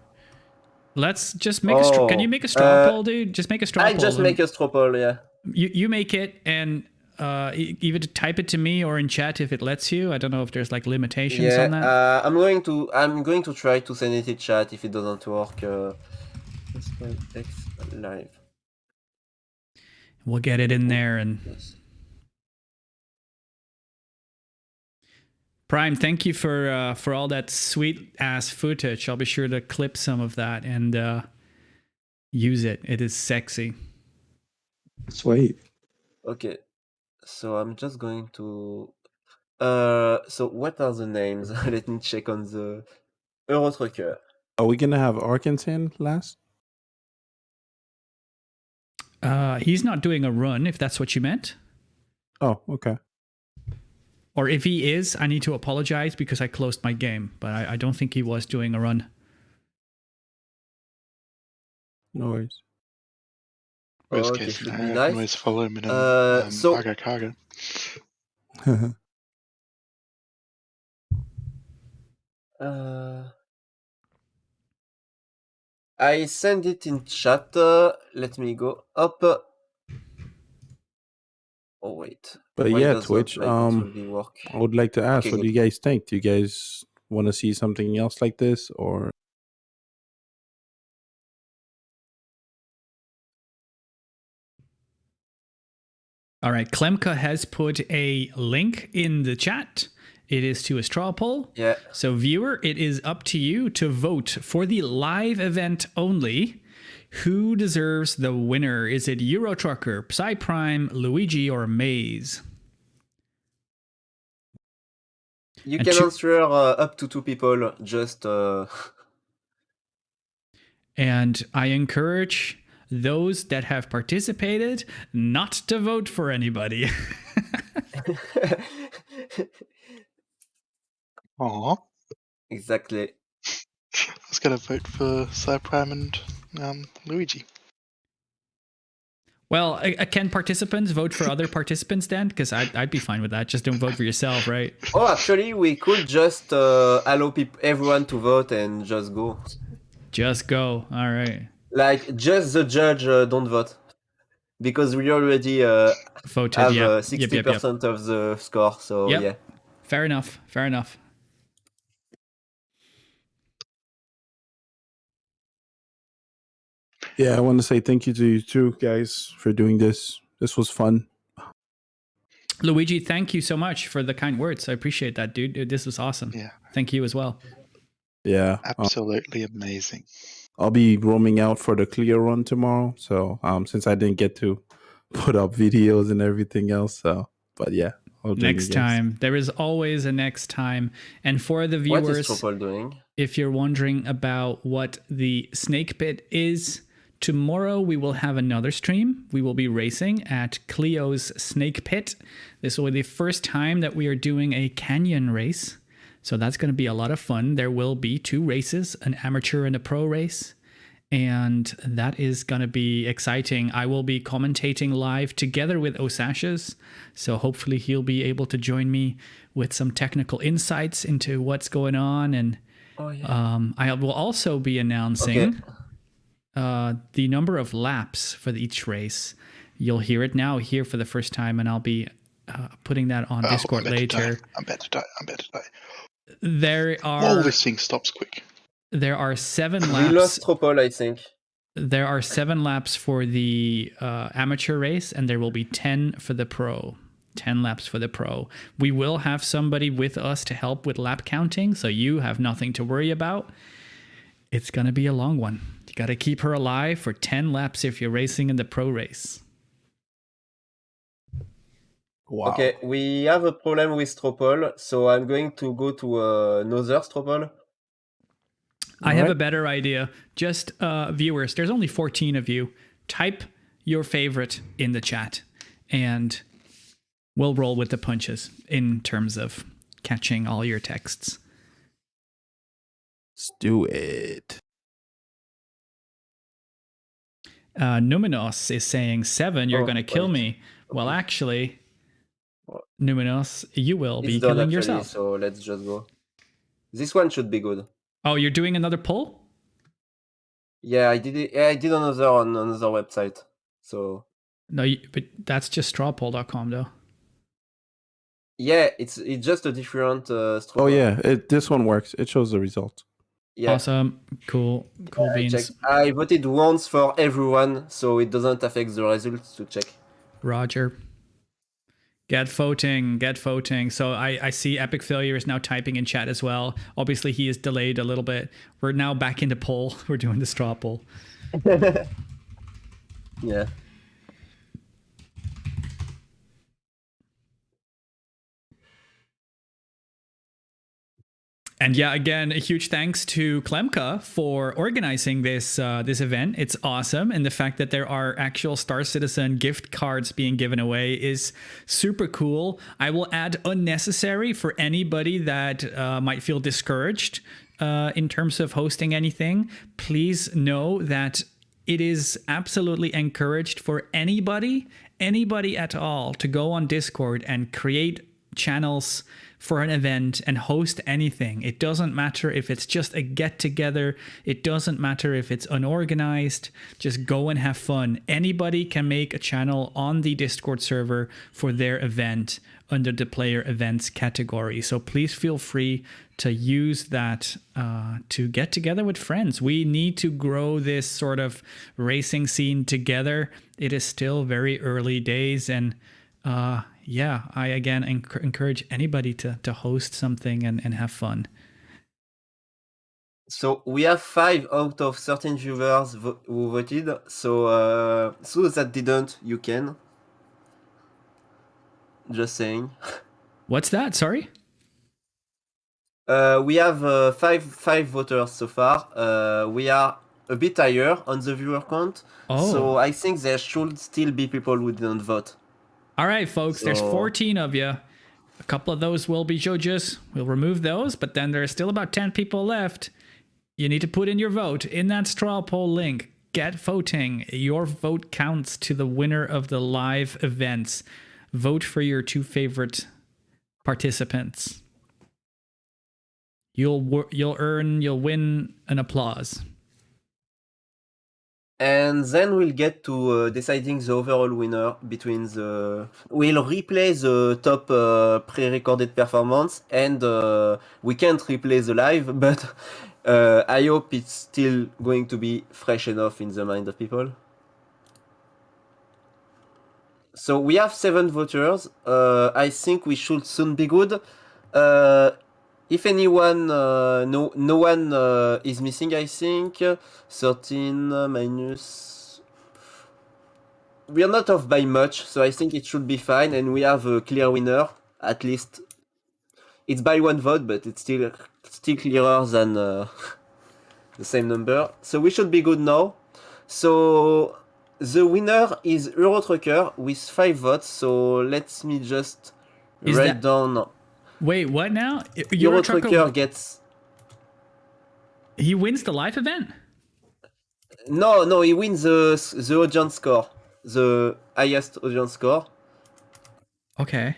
Let's just make a straw. Can you make a straw poll, dude? Just make a straw poll. I just make a straw poll, yeah. You make it and either type it to me or in chat if it lets you. I don't know if there's like limitations on that. I'm going to try to send it in chat if it doesn't work. X live. We'll get it in there and. Yes. Prime, thank you for all that sweet ass footage. I'll be sure to clip some of that and use it. It is sexy. Sweet. Okay, so I'm just going to. So what are the names? Let me check on the Euro Trucker. Are we gonna have Arkansas last? He's not doing a run, if that's what you meant. Oh, okay. Or if he is, I need to apologize because I closed my game. But I don't think he was doing a run. No worries. Worst Okay, case should be scenario, I nice. can always follow him in a so- cargo. I send it in chat. Let me go up. Oh wait. But Why yeah, doesn't Twitch. my control V work? I would like to ask, Okay, what do good. you guys think? Do you guys want to see something else like this, or? All right, Klemka has put a link in the chat. It is to a straw poll. Yeah. So viewer, it is up to you to vote for the live event only. Who deserves the winner? Is it Euro Trucker, Psy Prime, Luigi, or Maze? You And can choo- answer up to 2 people. Just And I encourage those that have participated not to vote for anybody. Aw. exactly. I was going to vote for Cyprime and Luigi. Well, can participants vote for other participants then? Because I'd be fine with that. Just don't vote for yourself, right? Oh, actually, we could just allow everyone to vote and just go. Just go. All right. Like, just the judge don't vote. Because we already Voted, have yeah. 60% of the score, so Yep. yeah. Fair enough. Fair enough. Yeah, I want to say thank you to you too, guys, for doing this. This was fun. Luigi, thank you so much for the kind words. I appreciate that, dude. This was awesome. Yeah. Thank you as well. Yeah, Absolutely amazing. I'll be roaming out for the clear run tomorrow. So, since I didn't get to put up videos and everything else, but yeah, I'll join Next you guys. time. There is always a next time. And for the What is viewers, Tropol doing? if you're wondering about what the snake pit is, tomorrow we will have another stream. We will be racing at Cleo's Snake Pit. This will be the first time that we are doing a canyon race. So that's going to be a lot of fun. There will be 2 races, an amateur and a pro race. And that is going to be exciting. I will be commentating live together with Osashas. So hopefully he'll be able to join me with some technical insights into what's going on and Oh yeah. I will also be announcing the number of laps for each race. You'll hear it now here for the first time, and I'll be putting that on Discord later. I'm about to die. There Oh, are this thing stops quick. 7 We laps. lost Tropol, I think. There are 7 laps for the amateur race, and there will be 10 for the pro. 10 laps for the pro. We will have somebody with us to help with lap counting, so you have nothing to worry about. It's going to be a long one. You got to keep her alive for 10 laps if you're racing in the pro race. Wow. Okay, we have a problem with Tropol, so I'm going to go to another Tropol. I have a better idea. Just viewers, there's only 14 of you. Type your favorite in the chat, and we'll roll with the punches in terms of catching all your texts. Let's do it. Numinos is saying 7, you're Oh, going to kill wait. me. Well, Okay. actually, Numinos, you will be It's done killing actually, yourself. so let's just go. This one should be good. Oh, you're doing another poll? Yeah, I did it. Yeah, I did another on another website. So No, but that's just strawpoll.com though. yeah, it's just a different. Oh yeah, this one works. It shows the result. Yeah. Awesome. Cool I beans. checked. I voted once for everyone, so it doesn't affect the results to check. Roger. Get voting. So I see Epic Failure is now typing in chat as well. Obviously, he is delayed a little bit. We're now back into poll. We're doing the straw poll. Yeah. And yeah, again, a huge thanks to Klemka for organizing this this event. It's awesome, and the fact that there are actual Star Citizen gift cards being given away is super cool. I will add unnecessary for anybody that might feel discouraged in terms of hosting anything. Please know that it is absolutely encouraged for anybody at all to go on Discord and create channels for an event and host anything. It doesn't matter if it's just a get together. It doesn't matter if it's unorganized. Just go and have fun. Anybody can make a channel on the Discord server for their event under the player events category. So please feel free to use that to get together with friends. We need to grow this sort of racing scene together. It is still very early days, and yeah, I again encourage anybody to host something and have fun. So we have 5 out of 13 viewers who voted. So those that didn't, you can. Just saying. What's that? Sorry? We have 5 voters so far. We are a bit higher on the viewer count. Oh. So I think there should still be people who didn't vote. All right, folks, there's So- 14 of you. A couple of those will be judges. We'll remove those, but then there's still about 10 people left. You need to put in your vote in that straw poll link. Get voting. Your vote counts to the winner of the live events. Vote for your 2 favorite participants. You'll win an applause. And then we'll get to deciding the overall winner between the... We'll replay the top pre-recorded performance, and we can't replay the live, but I hope it's still going to be fresh enough in the mind of people. So we have 7 voters. I think we should soon be good. If anyone, no one is missing, I think. 13 minus... We are not off by much, so I think it should be fine, and we have a clear winner. At least it's by 1 vote, but it's still clearer than the same number. So we should be good now. So the winner is Eurotrucker with 5 votes. So let me just write down. Wait, what now? Eurotrucker gets... He wins the live event? No, he wins the audience score. The highest audience score. Okay.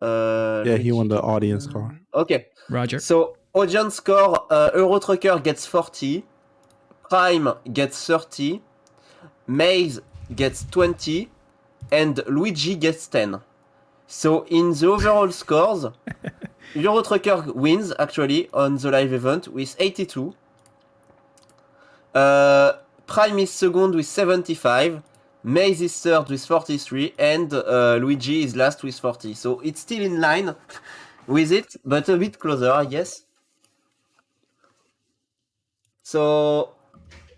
Yeah, he won the audience score. Okay. Roger. So audience score, Euro Trucker gets 40, Prime gets 30, Maze gets 20, and Luigi gets 10. So in the overall scores, Euro Trucker wins actually on the live event with 82. Prime is second with 75. Maze is third with 43, and Luigi is last with 40. So it's still in line with it, but a bit closer, I guess. So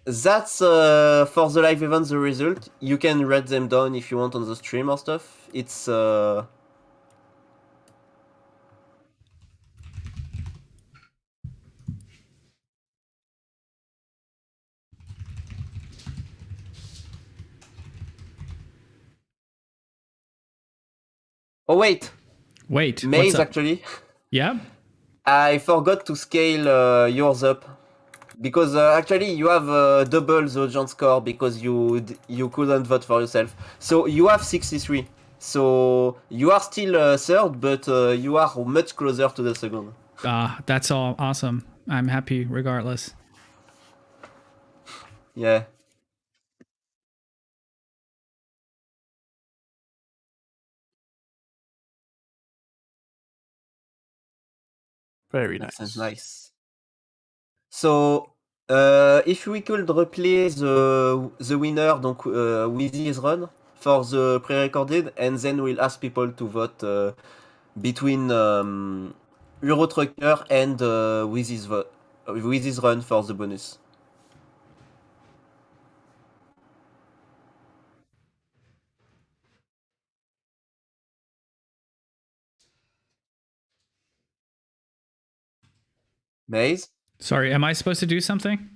that's for the live event, the result. You can write them down if you want on the stream or stuff. It's oh wait, Wait. Maze What's up? actually. Yeah. I forgot to scale yours up because actually you have double the audience score because you couldn't vote for yourself. So you have 63. So you are still third, but you are much closer to the second. That's all awesome. I'm happy regardless. Yeah. Very That sounds nice. nice. So, if we could replay the winner, donc Wheezy's run for the pre-recorded, and then we'll ask people to vote between Euro Trucker and Wheezy's run for the bonus. Maze? Sorry, am I supposed to do something?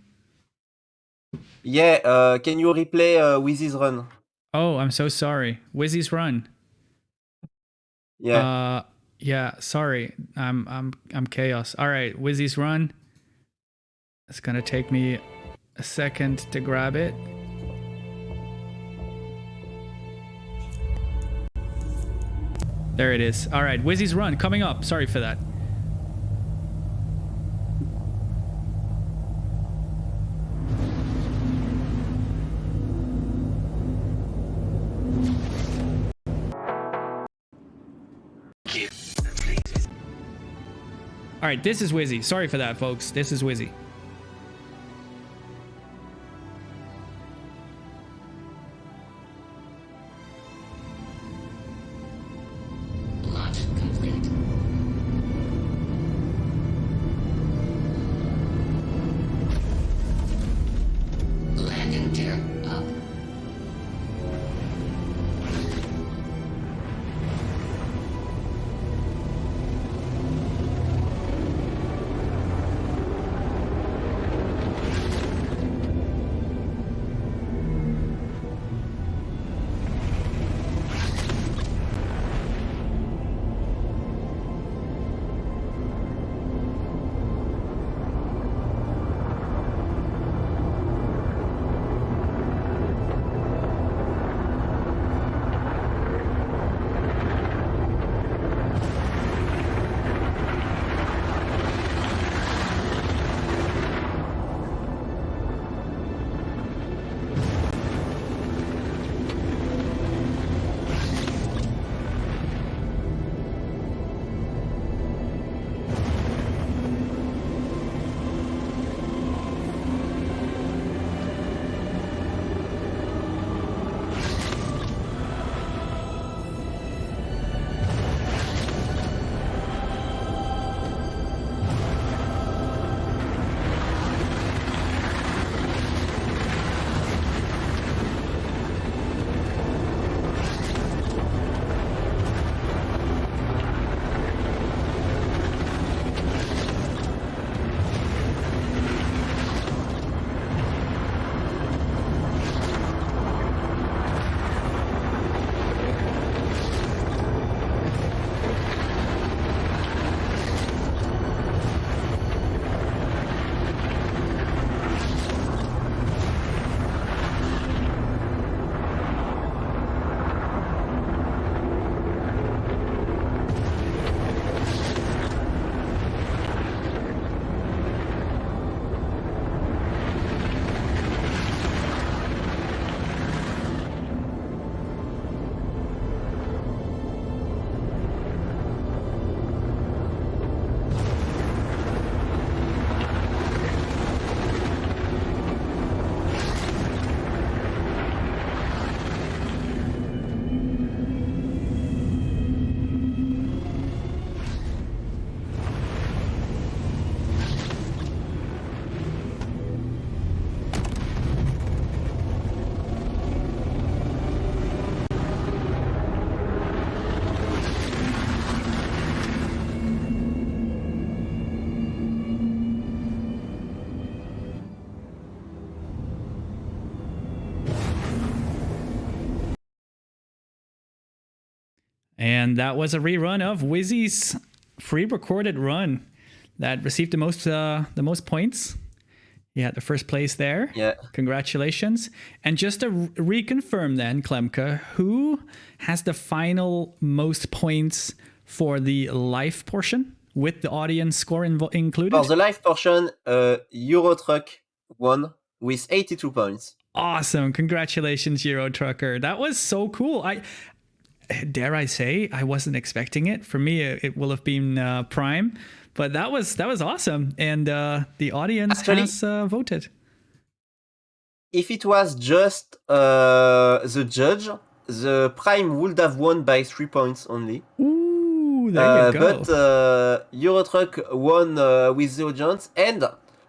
Yeah, can you replay Wheezy's run? Oh, I'm so sorry. Wizzy's run. Yeah. Yeah, sorry. I'm chaos. All right, Wizzy's run. It's gonna take me a second to grab it. There it is. All right, Wizzy's run coming up. Sorry for that. All right, this is Wizzy. Sorry for that, folks. This is Wizzy. Launch complete. Landing gear up. And that was a rerun of Wizzy's pre-recorded run that received the most points. You had the first place there. Yeah. Congratulations. And just to reconfirm then, Klemke, who has the final most points for the live portion with the audience score included? For the live portion, Eurotruck won with 82 points. Awesome. Congratulations, Euro Trucker. That was so cool. Dare I say, I wasn't expecting it. For me, it will have been Prime. But that was awesome, and the audience has voted. If it was just the judge, the Prime would have won by 3 points only. Ooh, there you go. But Eurotruck won with the audience, and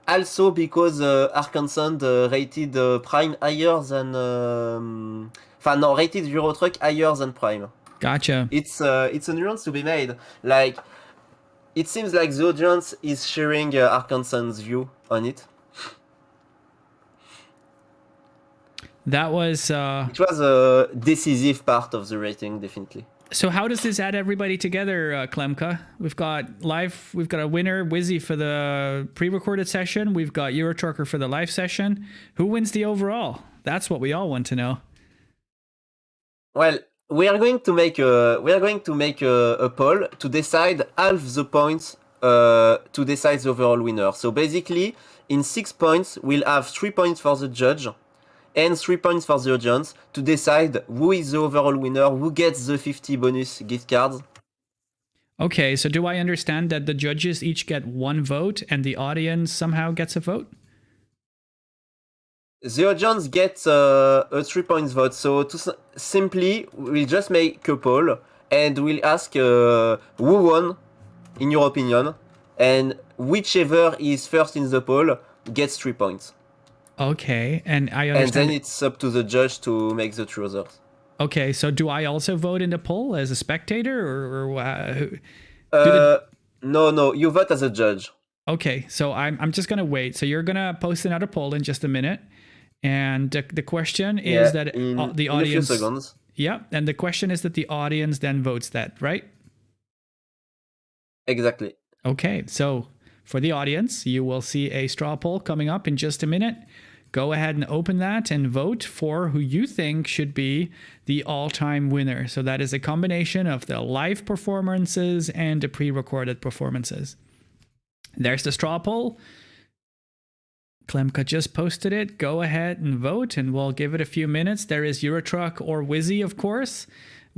also because Arkansas rated Prime higher than... rated Eurotruck higher than Prime. Gotcha. It's a nuance to be made. Like, it seems like the audience is sharing Arkansas's view on it. That was... it was a decisive part of the rating, definitely. So how does this add everybody together, Klemke? We've got a winner, Wizzy, for the pre-recorded session. We've got Eurotrucker for the live session. Who wins the overall? That's what we all want to know. Well, we are going to make a poll to decide half the points to decide the overall winner. So basically, in 6 points, we'll have 3 points for the judge and 3 points for the audience to decide who is the overall winner, who gets the 50 bonus gift cards. Okay, so do I understand that the judges each get 1 vote and the audience somehow gets a vote? The audience gets a 3 points vote. So simply, we'll just make a poll and we'll ask who won, in your opinion, and whichever is first in the poll gets 3 points. Okay, and I understand. And then it's up to the judge to make the choosers. Okay, so do I also vote in the poll as a spectator, or No, you vote as a judge. Okay, so I'm just gonna wait. So you're gonna post another poll in just a minute, and the question is that the audience. In a few seconds. Yeah, and the question is that the audience then votes that, right? Exactly. Okay, so for the audience, you will see a straw poll coming up in just a minute. Go ahead and open that and vote for who you think should be the all-time winner. So that is a combination of the live performances and the pre-recorded performances. There's the straw poll. Klemke just posted it. Go ahead and vote, and we'll give it a few minutes. There is Eurotruck or Wizzy, of course.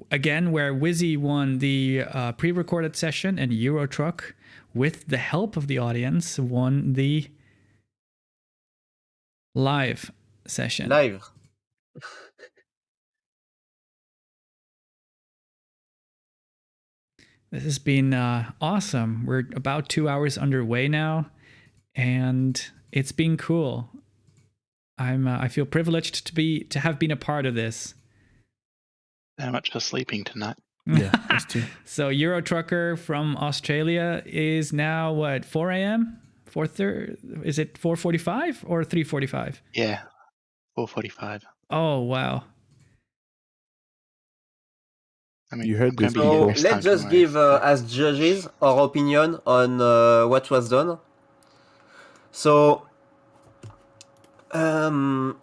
Again, where Wizzy won the pre-recorded session, and Eurotruck, with the help of the audience, won the live session. Live. This has been awesome. We're about 2 hours underway now, and it's been cool. I feel privileged to have been a part of this. So much for sleeping tonight. Yeah, us too. So Eurotrucker from Australia is now what, 4 a.m.? 4:30? Is it 4:45 or 3:45? Yeah, 4:45. Oh wow! I mean, You heard this So before. let's just give, as judges, our opinion on what was done. So, on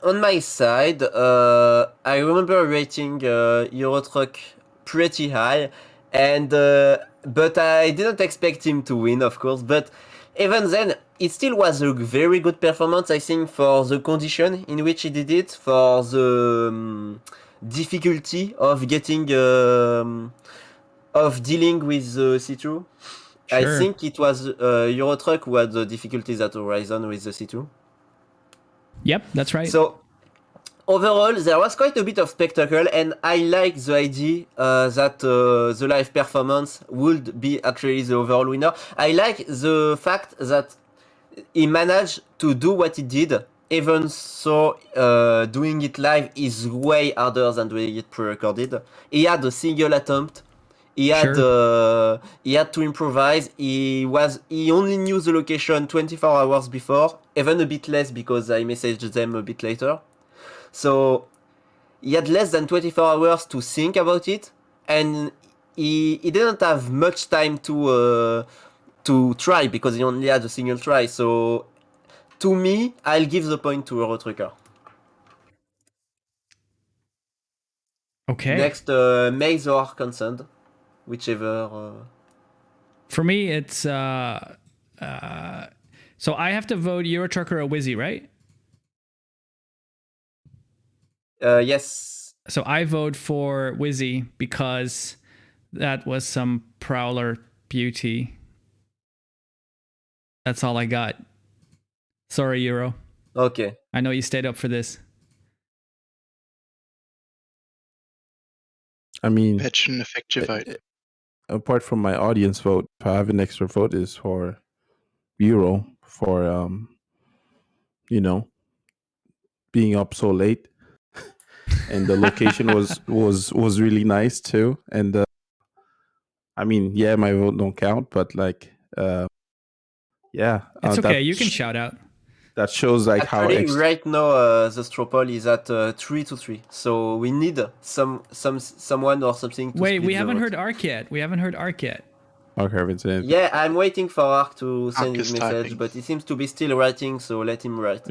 my side, I remember rating Eurotruck pretty high, and but I didn't expect him to win, of course. But even then, it still was a very good performance, I think, for the condition in which he did it, for the difficulty of getting of dealing with the C2. Sure. I think it was Eurotruck who had the difficulties at Horizon with the C2. Yep, that's right. So overall, there was quite a bit of spectacle, and I like the idea that the live performance would be actually the overall winner. I like the fact that he managed to do what he did, even so doing it live is way harder than doing it pre-recorded. He had a single attempt. He had to improvise. He only knew the location 24 hours before, even a bit less because I messaged them a bit later. So he had less than 24 hours to think about it, and he didn't have much time to try because he only had a single try. So to me, I'll give the point to Eurotrucker. Okay. Next, Maze or Consent, whichever. For me, it's so I have to vote Eurotrucker or Wizzy, right? Yes. So I vote for Wizzy because that was some Prowler beauty. That's all I got. Sorry, Euro. Okay. I know you stayed up for this. I mean, That shouldn't affect your vote. apart from my audience vote, if I have an extra vote, is for Euro for being up so late, and the location was really nice too. And I mean, yeah, my vote don't count, but like, yeah, It's okay. that You can shout out. That shows like Actually, how right now the straw poll is at 3-3. So we need someone or something to Wait, split we the haven't vote. heard Arc yet. We haven't heard Arc yet. Okay, Yeah, I'm waiting for Ark to send Ark his is message, typing. but he seems to be still writing, so let him write.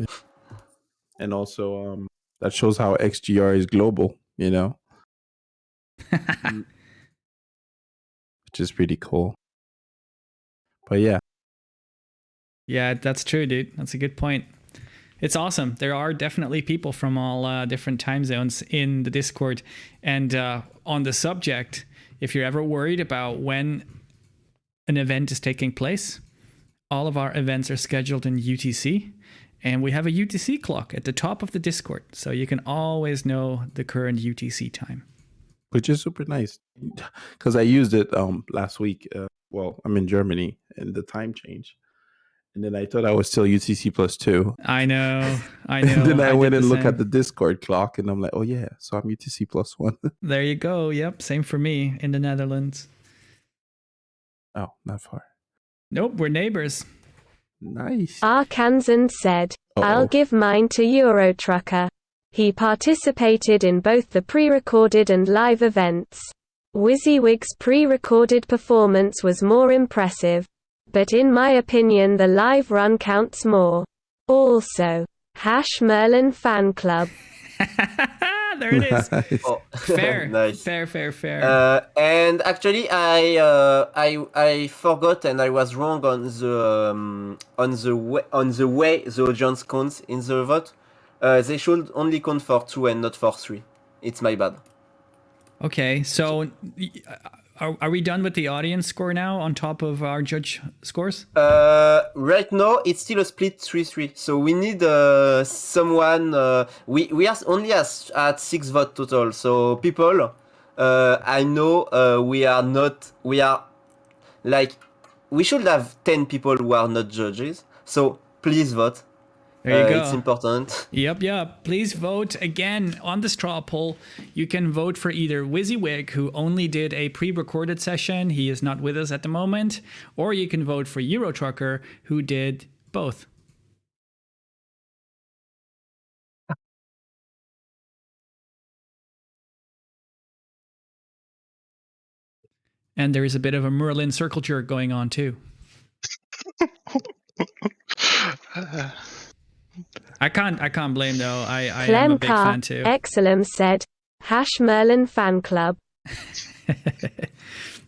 and also that shows how XGR is global, which is pretty cool. But yeah, Yeah, that's true, dude. That's a good point. It's awesome. There are definitely people from all different time zones in the Discord. And on the subject, if you're ever worried about when an event is taking place, all of our events are scheduled in UTC. And we have a UTC clock at the top of the Discord. So you can always know the current UTC time. which is super nice because I used it last week. Well, I'm in Germany and the time change. And then I thought I was still UTC +2. I know. And then I went did and the looked same. at the Discord clock and I'm like, oh yeah, so I'm UTC +1. There you go. Yep. Same for me in the Netherlands. Oh, not far. Nope. We're neighbors. Nice. Arkansan said, I'll Uh-oh. give mine to Eurotrucker. He participated in both the pre-recorded and live events. WYSIWYG's pre-recorded performance was more impressive. But in my opinion the live run counts more. Also, #Merlin Fan Club. There it is. Nice. Oh, Fair. nice. Fair. And actually, I forgot and I was wrong on the way the audience counts in the vote. They should only count for 2 and not for 3. It's my bad. Okay, so are we done with the audience score now on top of our judge scores? Right now it's still a split 3-3. So we need someone. We are only at 6 votes total. So people, I know we are like we should have 10 people who are not judges. So please vote. There you go. It's important. Yep. Please vote again on the straw poll. You can vote for either WYSIWYG, who only did a pre-recorded session. He is not with us at the moment. Or you can vote for Eurotrucker, who did both. And there is a bit of a Merlin circle jerk going on too. I can't blame though. I am a big fan too. Exelum said, #Merlin Fan Club.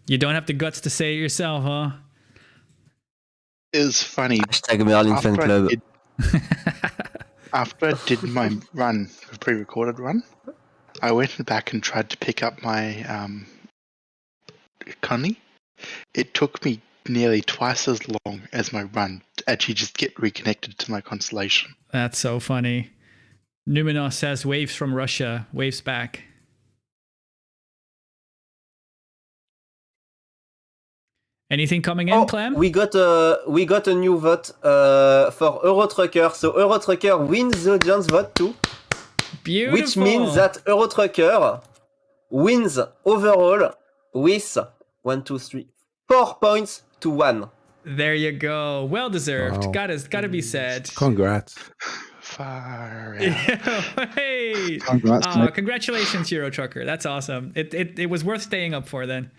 You don't have the guts to say it yourself, huh? It was funny. #Merlin Fan After I Club. did- After I did my run, a pre-recorded run, I went back and tried to pick up my Connie. It took me nearly twice as long as my run to actually just get reconnected to my constellation. That's so funny. Numinos says waves from Russia, waves back. Anything coming in, Clem? We got a new vote for Eurotrucker. So Eurotrucker wins the audience vote too. Beautiful. Which means that Eurotrucker wins overall with 4 points to 1. There you go. Well deserved. Wow. Gotta be said. Congrats. Far out. Hey, Congrats, mate. congratulations, Euro Trucker. That's awesome. It was worth staying up for then.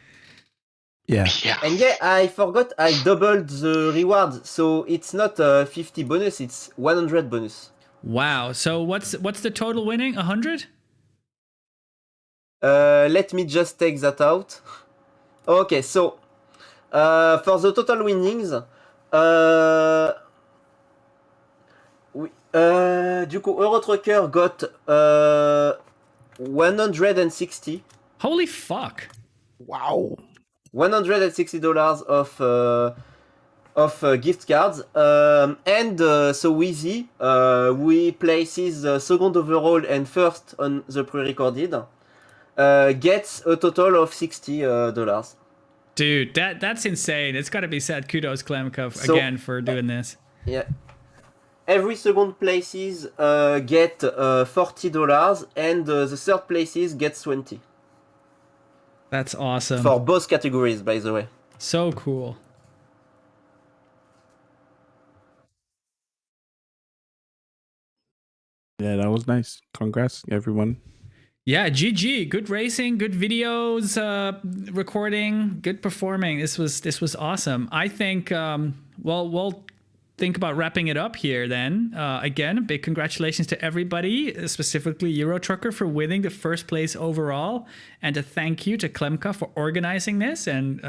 Yeah. Yeah. And yeah, I forgot I doubled the reward, so it's not 50 bonus, it's 100 bonus. Wow. So what's the total winning? 100? Let me just take that out. Okay, so for the total winnings, du coup, Eurotrucker got 160. Holy fuck. Wow. $160 of gift cards, and so Wheezy, we places second overall and first on the pre-recorded, gets a total of $60. Dude, that's insane. It's got to be said. Kudos, Klemkov, So- again for doing this. Yeah. Every second places get $40, and the third places gets 20 That's awesome. for both categories, by the way. So cool. Yeah, that was nice. Congrats, everyone. Yeah, GG. Good racing, good videos, recording, good performing. This was awesome. I think we'll think about wrapping it up here then. Again, big congratulations to everybody, specifically Euro Trucker for winning the first place overall, and a thank you to Klemka for organizing this and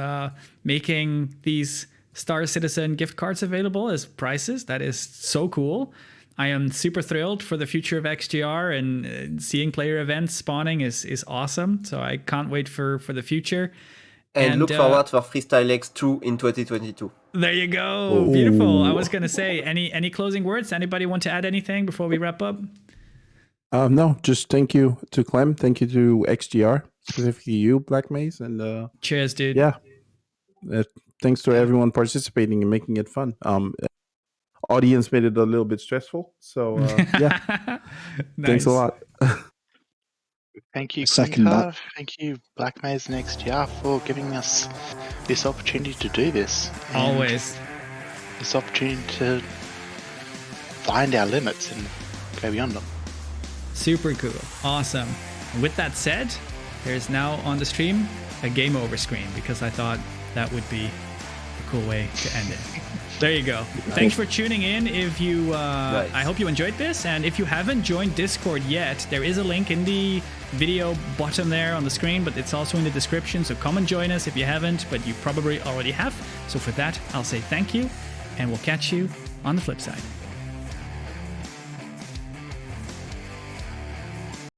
making these Star Citizen gift cards available as prizes. That is so cool. I am super thrilled for the future of XGR, and seeing player events spawning is awesome. So I can't wait for the future. And look forward for Freestyle X2 in 2022. There you go. Beautiful. I was going to say, any closing words? Anybody want to add anything before we wrap up? No, just thank you to Clem. Thank you to XGR, specifically you, Black Maze. And Cheers, dude. yeah, thanks to everyone participating and making it fun. Audience made it a little bit stressful. So yeah, thanks a lot. Thank you, Second Klemka. Thank you, Black Maze and XGR, for giving us this opportunity to do this. And Always. this opportunity to find our limits and go beyond them. Super cool. Awesome. And with that said, there's now on the stream a game over screen, because I thought that would be a cool way to end it. There you go. Thanks for tuning in. If you, Nice. I hope you enjoyed this. And if you haven't joined Discord yet, there is a link in the video bottom there on the screen, but it's also in the description. So come and join us if you haven't, but you probably already have. So for that, I'll say thank you, and we'll catch you on the flip side.